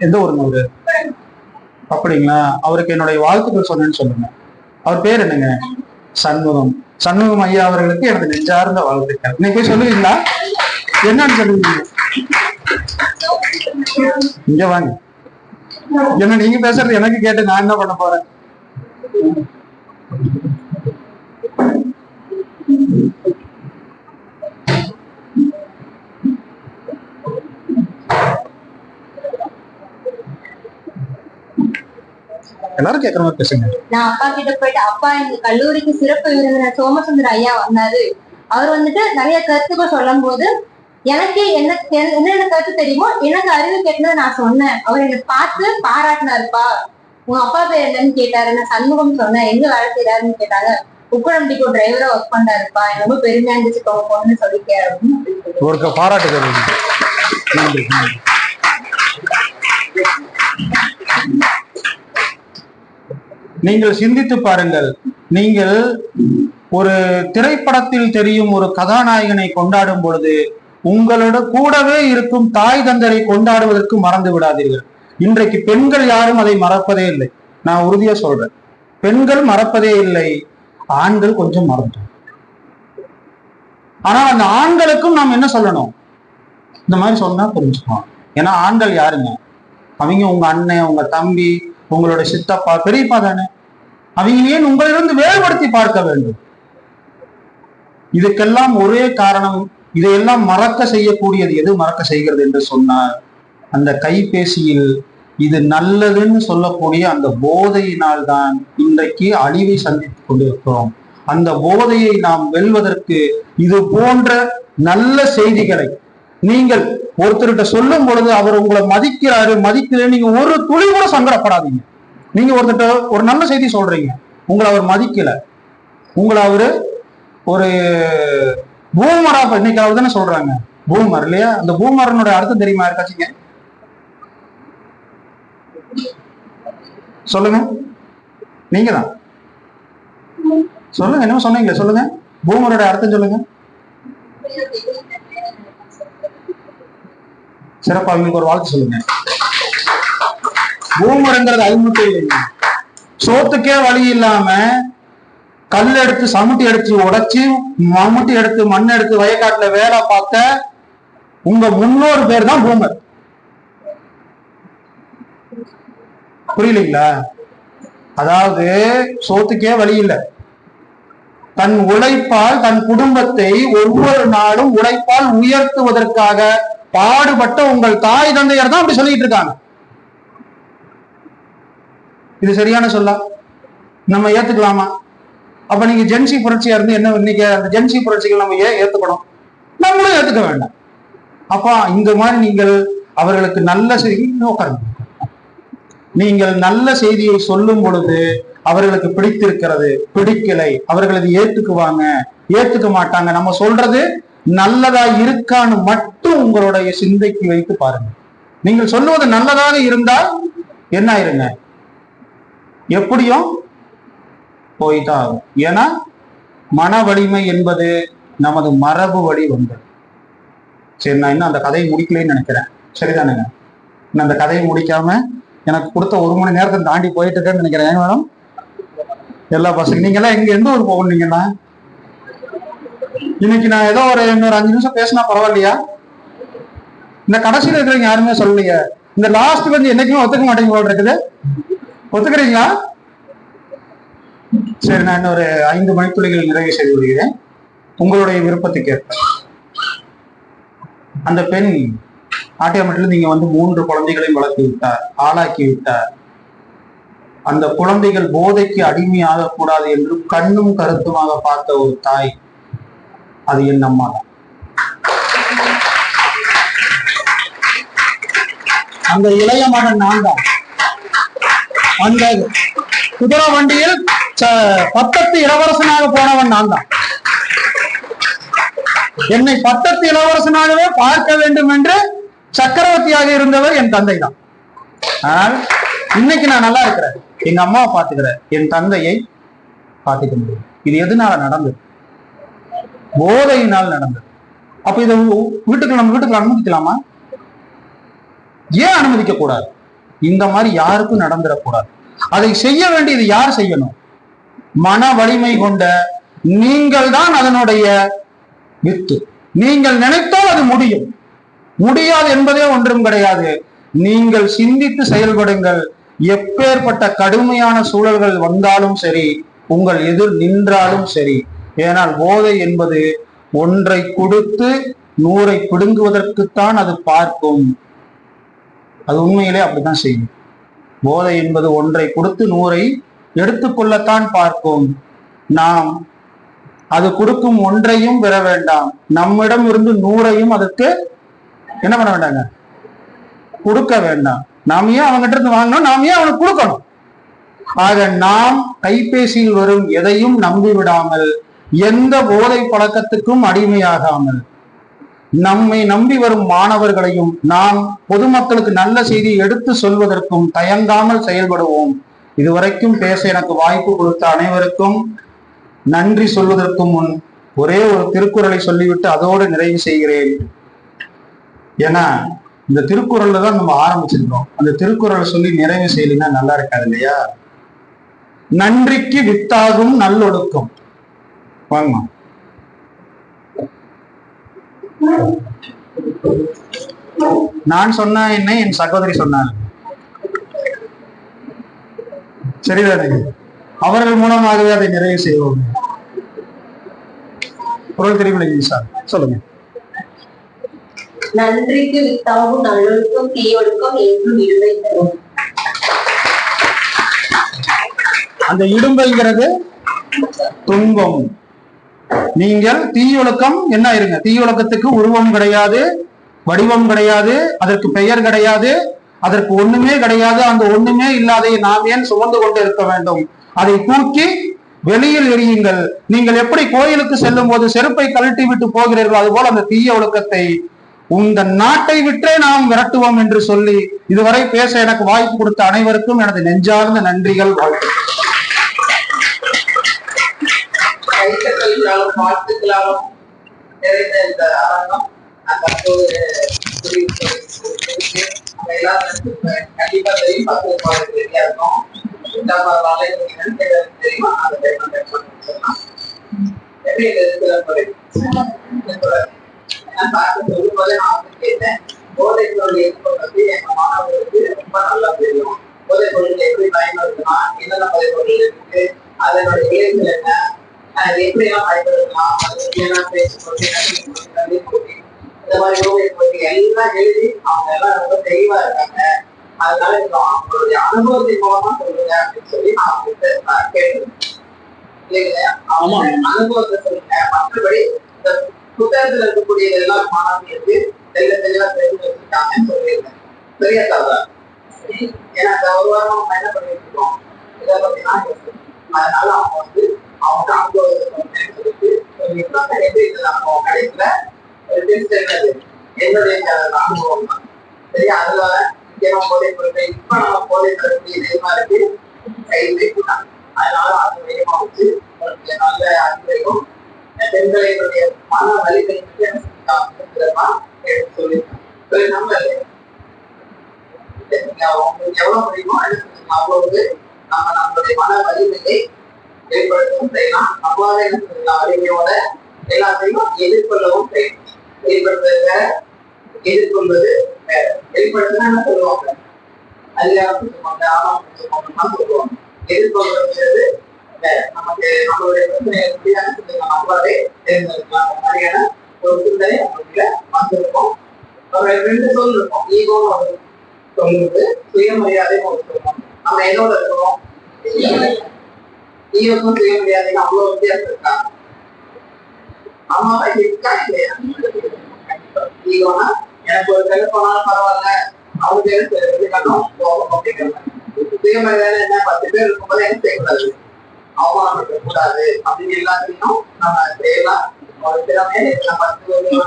எந்த ஊருங்க அவரு? அப்படிங்களா? அவருக்கு என்னுடைய வாழ்த்துக்கள் சொன்னேன்னு சொல்லுங்க. அவர் பேர் என்னங்க? சண்முகம். சண்முகம் ஐயா அவர்களுக்கு எனது நெஞ்சார்ந்த வாழ்த்துக்கள். நீங்க போய் சொல்லுவீங்களா? என்னன்னு சொல்லுவீங்க? இங்க வாங்க. என்ன நீங்க பேசுறது எனக்கு கேட்டு நான் என்ன பண்ண போறேன்? எல்லாரும் கேட்கற மாதிரி பேசுங்க. நான் அப்பா கிட்ட போயிட்டு, அப்பா எங்க கல்லூரிக்கு சிறப்பு விருந்தினர் சோமசுந்தர ஐயா வந்தாரு. அவர் வந்துட்டு நிறைய கருத்துக்கள் சொல்லும் போது எனக்கு என்னென்ன கருத்து தெரியுமோ எனக்கு அறிவு கேட்டதை நான் சொன்னேன். அவர் என்னை பார்த்து பாராட்டினாருப்பா. உங்க அப்பா பேர் என்னன்னு கேட்டாரு. நான் சண்முகம் சொன்னேன். எங்க வேலை செய்யறாருன்னு கேட்டாங்க. உக்குடம் டிப்போ டிரைவரா ஒர்க் பண்றாருப்பா. எனக்கு ரொம்ப பெருமையா இருந்துச்சு பொண்ணு சொல்லிக்காரு அப்படின்னு ஒரு பாராட்டு. நீங்கள் சிந்தித்து பாருங்கள். நீங்கள் ஒரு திரைப்படத்தில் தெரியும் ஒரு கதாநாயகனை கொண்டாடும் பொழுது உங்களோட கூடவே இருக்கும் தாய் தந்தரை கொண்டாடுவதற்கு மறந்து விடாதீர்கள். இன்றைக்கு பெண்கள் யாரும் அதை மறப்பதே இல்லை. நான் உறுதியா சொல்றேன், பெண்கள் மறப்பதே இல்லை. ஆண்கள் கொஞ்சம் மறந்துட்டோம். ஆனா அந்த ஆண்களுக்கும் நாம் என்ன சொல்லணும்? இந்த மாதிரி சொன்னா புரிஞ்சுக்கணும். ஏன்னா ஆண்கள் யாருங்க? அவங்க உங்க அண்ணன், உங்க தம்பி, உங்களோட சித்தப்பா, பெரியப்பா தானே. அவங்க ஏன் உங்களிலிருந்து வேறுபடுத்தி பார்க்க வேண்டும்? இதுக்கெல்லாம் ஒரே காரணம். இதையெல்லாம் மறக்க செய்யக்கூடியது எது மறக்க செய்கிறது என்று சொன்னால், அந்த கைபேசியில் இது நல்லதுன்னு சொல்லக்கூடிய அந்த போதையினால் தான் இன்றைக்கு அழிவை சந்தித்துக் கொண்டிருக்கிறோம். அந்த போதையை நாம் வெல்வதற்கு இது போன்ற நல்ல செய்திகளை நீங்கள் ஒருத்தர்கிட்ட சொல்லும் பொழுது அவர் உங்களை மதிக்கிறாரு மதிக்கல, நீங்க ஒரு துளி கூட சங்கடப்படாதீங்க. நீங்க ஒருத்தட்ட ஒரு நல்ல செய்தி சொல்றீங்க, உங்களை அவர் மதிக்கல, உங்களை அவரு ஒரு பூமரா, இன்னைக்கு அவர் தானே சொல்றாங்க பூமர் இல்லையா? அந்த பூமரனுடைய அர்த்தம் தெரியுமா இருக்காச்சுங்க? சொல்லுங்க, நீங்க தான் சொல்லுங்க. என்ன சொன்னீங்களே, சொல்லுங்க. பூமரோட அர்த்தம் சொல்லுங்க. சிறப்பா அவங்களுக்கு ஒரு வாழ்த்து சொல்லுங்க. பூமருங்கிறது அழிமுட்டை இல்லைங்க. சோத்துக்கே வழி இல்லாம கல் எடுத்து சமுட்டி எடுத்து உடைச்சு மம்முட்டி எடுத்து மண் எடுத்து வயக்காட்டுல வேலை பார்த்த உங்க முன்னோரு பேர் தான் பூமர். புரியலீங்களா? அதாவது சோத்துக்கே வழி இல்லை, தன் உழைப்பால் தன் குடும்பத்தை ஒவ்வொரு நாளும் உழைப்பால் உயர்த்துவதற்காக பாடுபட்ட உங்கள் தாய் தந்தையர் தான் அப்படி சொல்லிட்டு இருக்காங்க. இது சரியான சொல்ல நம்ம ஏத்துக்கலாமா? அப்ப நீங்க ஜென்சி புரட்சியா இருந்து என்ன இன்னைக்கு அந்த ஜென்சி புரட்சிகள் நம்ம ஏத்துக்கணும், நம்மளும் ஏத்துக்க வேண்டாம். அப்ப இந்த மாதிரி நீங்கள் அவர்களுக்கு நல்ல செய்தி நீங்கள் நல்ல செய்தியை சொல்லும் பொழுது அவர்களுக்கு பிடித்திருக்கிறது, பிடிக்கலை, அவர்கள் அதை ஏத்துக்குவாங்க. ஏத்துக்க மாட்டாங்க. நம்ம சொல்றது நல்லதா இருக்கான்னு மட்டும் உங்களுடைய சிந்தைக்கு வைத்து பாருங்க. நீங்கள் சொல்லுவது நல்லதாக இருந்தால் என்ன ஆயிருங்க, எப்படியும் போய்தான் ஆகும். ஏன்னா மன வலிமை என்பது நமது மரபு வழி வந்தது. சரி, நான் இன்னும் அந்த கதையை முடிக்கலன்னு நினைக்கிறேன். சரிதானுங்க? நான் அந்த கதையை முடிக்காம எனக்கு கொடுத்த 1 மணி நேரத்தை தாண்டி போயிட்டு இருக்கேன்னு நினைக்கிறேன். ஏன் மேடம்? எல்லா பசங்க நீங்க எல்லாம் எந்த ஊர் போகணுங்கன்னா இன்னைக்கு நான் ஏதோ இன்னொரு 5 நிமிஷம் பேசினா பரவாயில்லையா? இந்த கடைசியில் இருக்கிறவங்க யாருமே சொல்லலையே. இந்த லாஸ்ட் வந்து என்னைக்குமே ஒத்துக்க மாட்டேங்க போல் இருக்குது. ஒத்துக்கிறீங்களா? சரி, நான் இன்னொரு 5 மணித்துளிகள் நிறைவு செய்து விடுகிறேன். உங்களுடைய விருப்பத்துக்கு ஏற்ப அந்த பெண் ஆட்டியாமட்டில் நீங்க வந்து 3 குழந்தைகளையும் வளர்த்து விட்டார், ஆளாக்கி விட்டார். அந்த குழந்தைகள் போதைக்கு அடிமையாக கூடாது என்று கண்ணும் கருத்துமாக பார்த்த ஒரு தாய், அது என் அம்மா தான். அந்த இளைய மகன் நான் தான். அந்த குதிரை வண்டியில் பட்டத்து இளவரசனாக போனவன் நான் தான். என்னை பட்டத்து இளவரசனாகவே பார்க்க வேண்டும் என்று சக்கரவர்த்தியாக இருந்தவர் என் தந்தை தான். ஆனால் இன்னைக்கு நான் நல்லா இருக்கிறேன், எங்க அம்மாவை பார்த்துக்கிறேன், என் தந்தையை பார்த்துக்க முடியும். இது எதனால நடந்தது? போதையினால் நடந்தது. அப்ப இதை நம்ம வீட்டுக்குள்ள அனுமதிக்கலாமா? ஏன் அனுமதிக்க கூடாது? இந்த மாதிரி யாருக்கும் நடந்துடக்கூடாது. அதை செய்ய வேண்டியது யார் செய்யணும்? மன வலிமை கொண்ட நீங்கள் தான் அதனுடைய வித்து. நீங்கள் நினைத்தால் அது முடியும். முடியாது என்பதே ஒன்றும் கிடையாது. நீங்கள் சிந்தித்து செயல்படுங்கள். எப்பேற்பட்ட கடுமையான சூழல்கள் வந்தாலும் சரி, உங்கள் எதிர் நின்றாலும் சரி. ஏனால் போதை என்பது ஒன்றை கொடுத்து 100ஐ பிடுங்குவதற்குத்தான் அது பார்க்கும். அது உண்மையிலே அப்படித்தான் செய்யும். போதை என்பது ஒன்றை கொடுத்து 100ஐ எடுத்துக்கொள்ளத்தான் பார்க்கும். நாம் அது கொடுக்கும் ஒன்றையும் பெற வேண்டாம். நம்மிடம் இருந்து 100ஐயும் அதற்கு என்ன பண்ண வேண்டாங்க, கொடுக்க வேண்டாம். நாம ஏன் அவங்ககிட்ட இருந்து வாங்கணும்? நாம ஏன் அவனுக்கு கொடுக்கணும்? ஆக நாம் கைபேசியில் வரும் எதையும் நம்பி விடாமல், எந்த போதை பழக்கத்துக்கும் அடிமையாகாமல், நம்மை நம்பி வரும் மாணவர்களையும் நாம் பொதுமக்களுக்கு நல்ல செய்தியை எடுத்து சொல்வதற்கும் தயங்காமல் செயல்படுவோம். இதுவரைக்கும் பேச எனக்கு வாய்ப்பு கொடுத்த அனைவருக்கும் நன்றி சொல்வதற்கு முன் ஒரே ஒரு திருக்குறளை சொல்லிவிட்டு அதோடு நிறைவு செய்கிறேன். ஏன்னா இந்த திருக்குறள்ல தான் நம்ம ஆரம்பிச்சிருக்கோம். அந்த திருக்குறளை சொல்லி நிறைவு செய்யலைன்னா நல்லா இருக்காது இல்லையா? நன்றிக்கு வித்தாகும் நல்லொழுக்கம். வாங்கம்மா. நான் சொன்ன என்ன என் சகோதரி சொன்னார், சரிதானே? அவர்கள் மூலமாகவே அதை நிறைவு செய்வோம். குரல் தெரிவில்லை சார், சொல்லுங்க. நன்றிக்கு வித்தாகும் நல்லொழுக்கம் தீயொழுக்கம் என்றும் இடும்பை தரும். அந்த இடும்பைங்கிறது துன்பம். நீங்கள் தீயொழுக்கம் என்ன இருங்க, தீயொழுக்கத்துக்கு உருவம் கிடையாது, வடிவம் கிடையாது, அதற்கு பெயர் கிடையாது, அதற்கு ஒண்ணுமே கிடையாது. அந்த ஒண்ணுமே இல்லாத நாம் ஏன் சுமந்து கொண்டு இருக்க வேண்டும்? அதை தூக்கி வெளியில் எரியுங்கள். நீங்கள் எப்படி கோயிலுக்கு செல்லும் போது செருப்பை கழட்டி விட்டு போகிறீர்களோ அதுபோல அந்த தீய ஒழுக்கத்தை இந்த நாட்டை விட்டே நாம் விரட்டுவோம் என்று சொல்லி இதுவரை பேச எனக்கு வாய்ப்பு கொடுத்த அனைவருக்கும் எனது நெஞ்சார்ந்த நன்றிகள், வாழ்த்துக்களாலும் நிறைந்த இந்த அரங்கம் கண்டிப்பா தெரியும். 10 பாடத்தியா இருக்கும். தெரியுமா? நான் பார்க்க சொல்லும் போது நான் வந்து கேட்டேன், போதை பொருள் எதிர்ப்பு பத்தி எங்க மாணவர்களுக்கு ரொம்ப நல்லா தெரியும். போதை பொருள் எப்படி பயன்படுத்தலாம், என்னென்ன போதை பொருள் இருக்கு, அதனுடைய விளைவுகள் என்ன, எப்படி எல்லாம் பயன்படுத்தலாம், அதை பத்தி எல்லாம் பேசிக்கொண்டு கல்வி போட்டி இந்த மாதிரி யோகை போட்டி எல்லாம் எழுதி அவங்க எல்லாம் ரொம்ப தெளிவா இருக்காங்க. அதனால இப்போ அவங்களுடைய அனுபவத்தின் மூலமா சொல்லுங்க அப்படின்னு சொல்லி நான் அவங்ககிட்ட கேட்டேன். இல்லைங்களா? அவங்க அனுபவத்தை சொல்லுங்க. மற்றபடி இந்த புத்தகத்துல இருக்கக்கூடியது எல்லாம் மாணவர்களுக்கு தெளிவா தெரிஞ்சு வச்சுட்டாங்கன்னு சொல்லியிருந்தேன். பெரிய தவறா? ஏன்னா அந்த ஒரு வாரம் நம்ம என்ன பண்ணிட்டு இருக்கோம், இதை பத்தி தான். அதனால அவங்க வந்து அவங்க அனுபவத்தை சொல்லிட்டு எப்படி நம்ம கடைசியில என்னுடைய அனுபவம் தான். சரி, அதுல முக்கியமா போதைப் பொருட்கள் இப்ப நம்ம போதைப் பொருட்கள் இதயமா இருக்கு கைது கூட்டாங்க. அதனால அது வேகமா வச்சு நல்ல அறிவுரையும் பெண்களுடைய மன வலிமை எடுத்து சொல்லியிருக்காங்க. நம்ம உங்களுக்கு எவ்வளவு முடியுமோ அவ்வளவு நம்ம நம்மளுடைய மன வலிமையை ஏற்படுத்தவும் செய்யலாம். நம்மளால என்ன சொல்லலாம், வலிமையோட எல்லாத்தையும் எதிர்கொள்ளவும் செய்யணும். வெளிப்படுத்துறது வேற, எதிர்கொள்வது வேற. வெளிப்படுத்தினா என்ன சொல்லுவாங்க, அதிகாரம் சொல்லுவாங்க, ஆமாம் சொல்லுவாங்க. எதிர்கொள்வது வேற. நமக்கு நம்மளுடைய பிரச்சனை எப்படியான சொல்லுங்க நம்மளாலே தேர்ந்தெடுக்கலாம். அந்த மாதிரியான ஒரு சிந்தனை நம்மளுக்கு வந்திருக்கும். ஒரு 2 சொல் இருக்கும். ஈகோன்னு ஒரு சொல்லுது, சுயமரியாதைன்னு ஒரு சொல்லுவோம். நம்ம எதோட இருக்கிறோம்? ஈகோக்கும் சுயமரியாதைக்கும் அவ்வளவு வித்தியாசம் இருக்கா? அம்மாவா இருக்கா இல்லையா? ஈகோனா எனக்கு ஒரு கண்ணு போனாலும் பரவாயில்ல, அவங்க கண்ணும் போகும் அப்படிங்கிறாங்க. சுயமரியாதை என்ன, 10 பேர் இருக்கும்போது என்ன செய்யக்கூடாது, அவமானப்பட கூடாது அப்படின்னு எல்லாத்தையும் நம்ம செய்யலாம். ஒரு திறமையே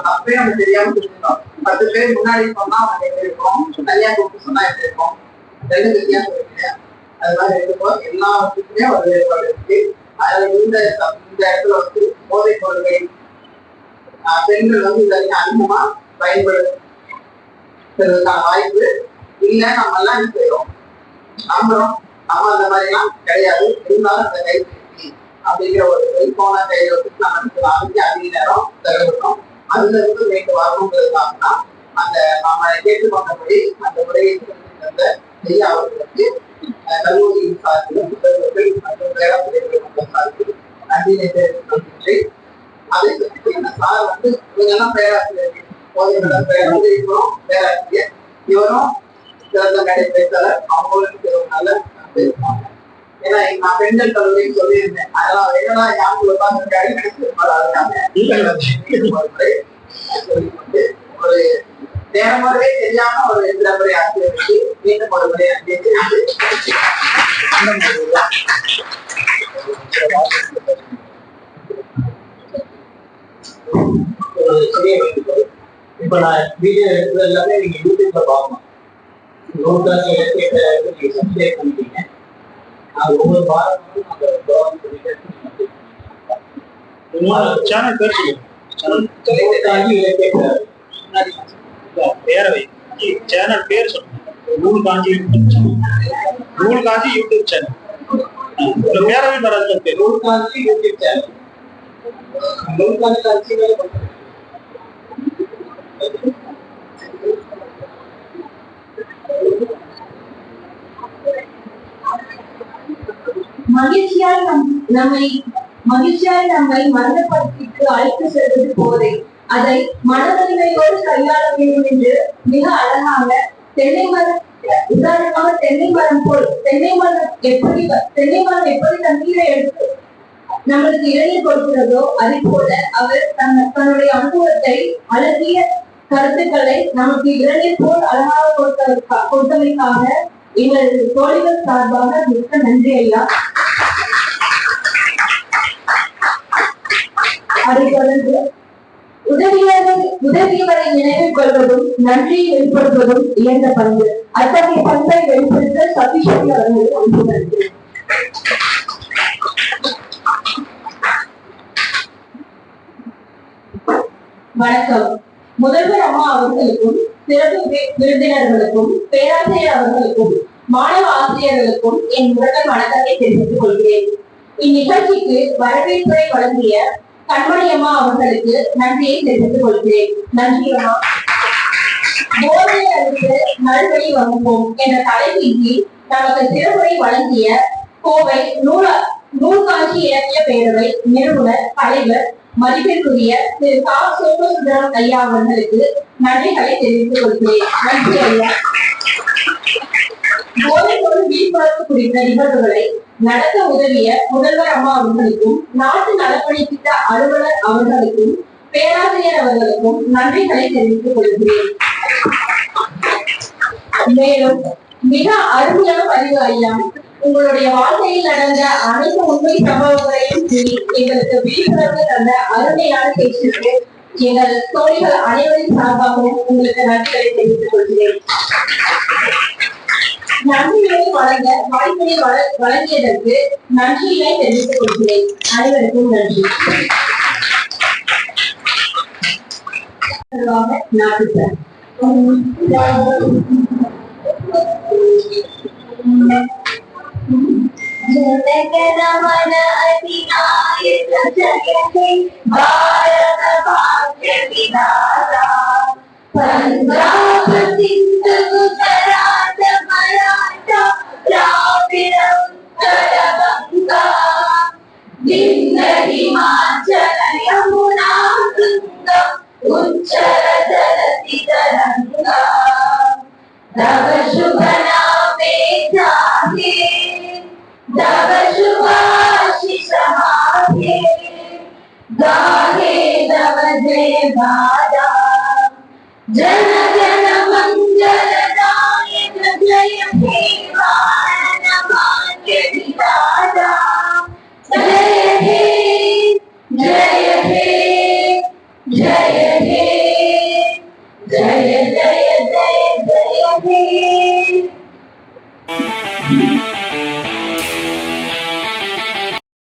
தப்பே நம்ம தெரியாம செஞ்சுட்டோம். 10 பேர் முன்னாடி சொன்னா அவங்க எப்படி இருக்கும், தனியா கூப்பிட்டு சொன்னா எப்படி இருக்கும், 2 வித்தியாசம் இருக்கு. அது மாதிரி இருக்கும். எல்லா விஷயத்துலயே ஒரு வேறுபாடு இருக்கு. அதுல இந்த இடத்துல வந்து போதைப் பொருட்கள் பெண்கள் வந்து இதற்கு அதிகமா பயன்படுத்துறதுக்கான வாய்ப்பு இல்ல. நம்ம எல்லாம் என்ன செய்யறோம், நம்புறோம். நம்ம அந்த மாதிரி எல்லாம் கிடையாது. இருந்தாலும் அந்த கைபேசி அப்படிங்கிற ஒரு செல்போன கையில வச்சு நம்ம அதிக நேரம் செலவிடுறோம். அதுல இருந்து மீண்டு வரணுங்கிறதுக்காக அந்த நம்ம கேட்டுக்கொண்டபடி அந்த முறையை செய்ய அவர்களுக்கு கல்லூரியின் சார்பிலும் புத்தகங்கள் மற்றும் பேராசிரியர்கள் மக்கள் சார்பில் நன்றியை தெரிவித்து, அதை பற்றி இந்த சார் வந்து இவங்கெல்லாம் பேராசிரியர்கள், பேராசிரியர்களும் பேராசிரியர், இவரும் சிறந்த மேடை பேச்சாளர், அவங்களுக்கு நல்ல பேசுவாங்க. ஏன்னா நான் பெண்கள் கல்லூரின்னு சொல்லியிருந்தேன். அதெல்லாம் என்னன்னா யாருக்கு உட்கார்ந்து சொல்லிக்கொண்டு ஒரு நேரமாகவே தெரியாம ஒரு முறை ஆசிரியருக்கு மீண்டும் ஒரு முறை இப்ப நான் வீடியோ எடுத்தது எல்லாமே நீங்க யூடியூப்ல பார்க்கணும். நீங்க சப்ஸ்கிரைப் பண்ணிட்டீங்க. ஒவ்வொரு வாரமும் சேனல் பேர் பேரவை சேனல் பேர் சொல்லுங்க. நூல் காஞ்சி யூடியூப் சேனல். பேரவை வராது. நூல் காஞ்சி யூடியூப் சேனல். நூல் காஞ்சி மகிழ்ச்சியால் நம்மை மரணப்படுத்திட்டு அழைத்து செல்வது போதை. அதை மனவலிமையோடு கையாள வேண்டும் என்று மிக அழகாக உதாரணமாக தென்னை மரம் எப்படி தண்ணீரை எடுத்து நம்மளுக்கு இடையே கொடுக்கிறதோ அதே போல அவர் தன்னுடைய அனுபவத்தை அழகிய கருத்துக்களை நமக்கு இளைஞர் போல் அழகாக கொடுத்தமைக்காக எங்களது தோழிகள் சார்பாக மிக்க நன்றி ஐயா. அதை தொடர்ந்து உதவியவரை நினைவில் கொள்வதும் நன்றியை வெளிப்படுத்துவதும் இயந்த பண்பு. அத்தகைய பண்பை வெளிப்படுத்த சதீஸ்வரி அவர்களுக்கு அன்பு நன்றி. வணக்கம். முதல்வர் அம்மா அவர்களுக்கும் சிறப்பு விருந்தினர்களுக்கும் பேராசிரியர் அவர்களுக்கும் மாணவ ஆசிரியர்களுக்கும் என் முதல் வணக்கத்தை தெரிவித்துக் கொள்கிறேன். இந்நிகழ்ச்சிக்கு வரவேற்பை வழங்கிய கண்மணி அம்மா அவர்களுக்கு நன்றியை தெரிவித்துக் கொள்கிறேன். நன்றி அம்மா. போதை அறிந்து நல்வழி வகுப்போம் என்ற தலைப்பின் கீழ் நமக்கு சிறப்புரை வழங்கிய கோவை நூல்காட்சி இலக்கிய பேரவை நிறுவனர் தலைவர் மதிப்பிற்குரிய திரு கா. சோமசுந்தரம் ஐயா அவர்களுக்கு நன்றிகளை தெரிவித்துக் கொள்கிறேன். நன்றி ஐயா. போதைப் பொருள் விழிப்புணர்வு குறித்த நிகழ்வுகளை நடத்த உதவிய முதல்வர் அம்மா அவர்களுக்கும் நாட்டு நலப்பணி திட்ட அலுவலர் அவர்களுக்கும் பேராசிரியர் அவர்களுக்கும் நன்றிகளை தெரிவித்துக் கொள்கிறேன். மேலும் மிக அருமையான பதிவு ஐயா. உங்களுடைய வாழ்க்கையில் நடந்த அனைத்து உண்மை சம்பவங்களையும் கூறி எங்களுக்கு விழிப்புணர்வு தந்த அருமையான பேச்சுக்கு எங்கள் தோழிகள் அனைவரின் சார்பாகவும் உங்களுக்கு நன்றிகளை தெரிவித்துக் கொள்கிறேன். நன்றிகளை வழங்க வாய்ப்பினை வழங்கியதற்கு நன்றியை தெரிவித்துக் கொள்கிறேன். அனைவருக்கும் நன்றி. நாட்டுக்கு जनगणमन अधिनायक जयते भारत भाग्य विधाता पंजाब सिंध गुजरात मराठा द्राविड़ उत्कल गंगा विंध्य हिमाचल यमुना गंगा उच्चल जलधि तरंगा तव शुभ नामे जागे तव शुभाशिष मागे गाहे तव जय गादा जन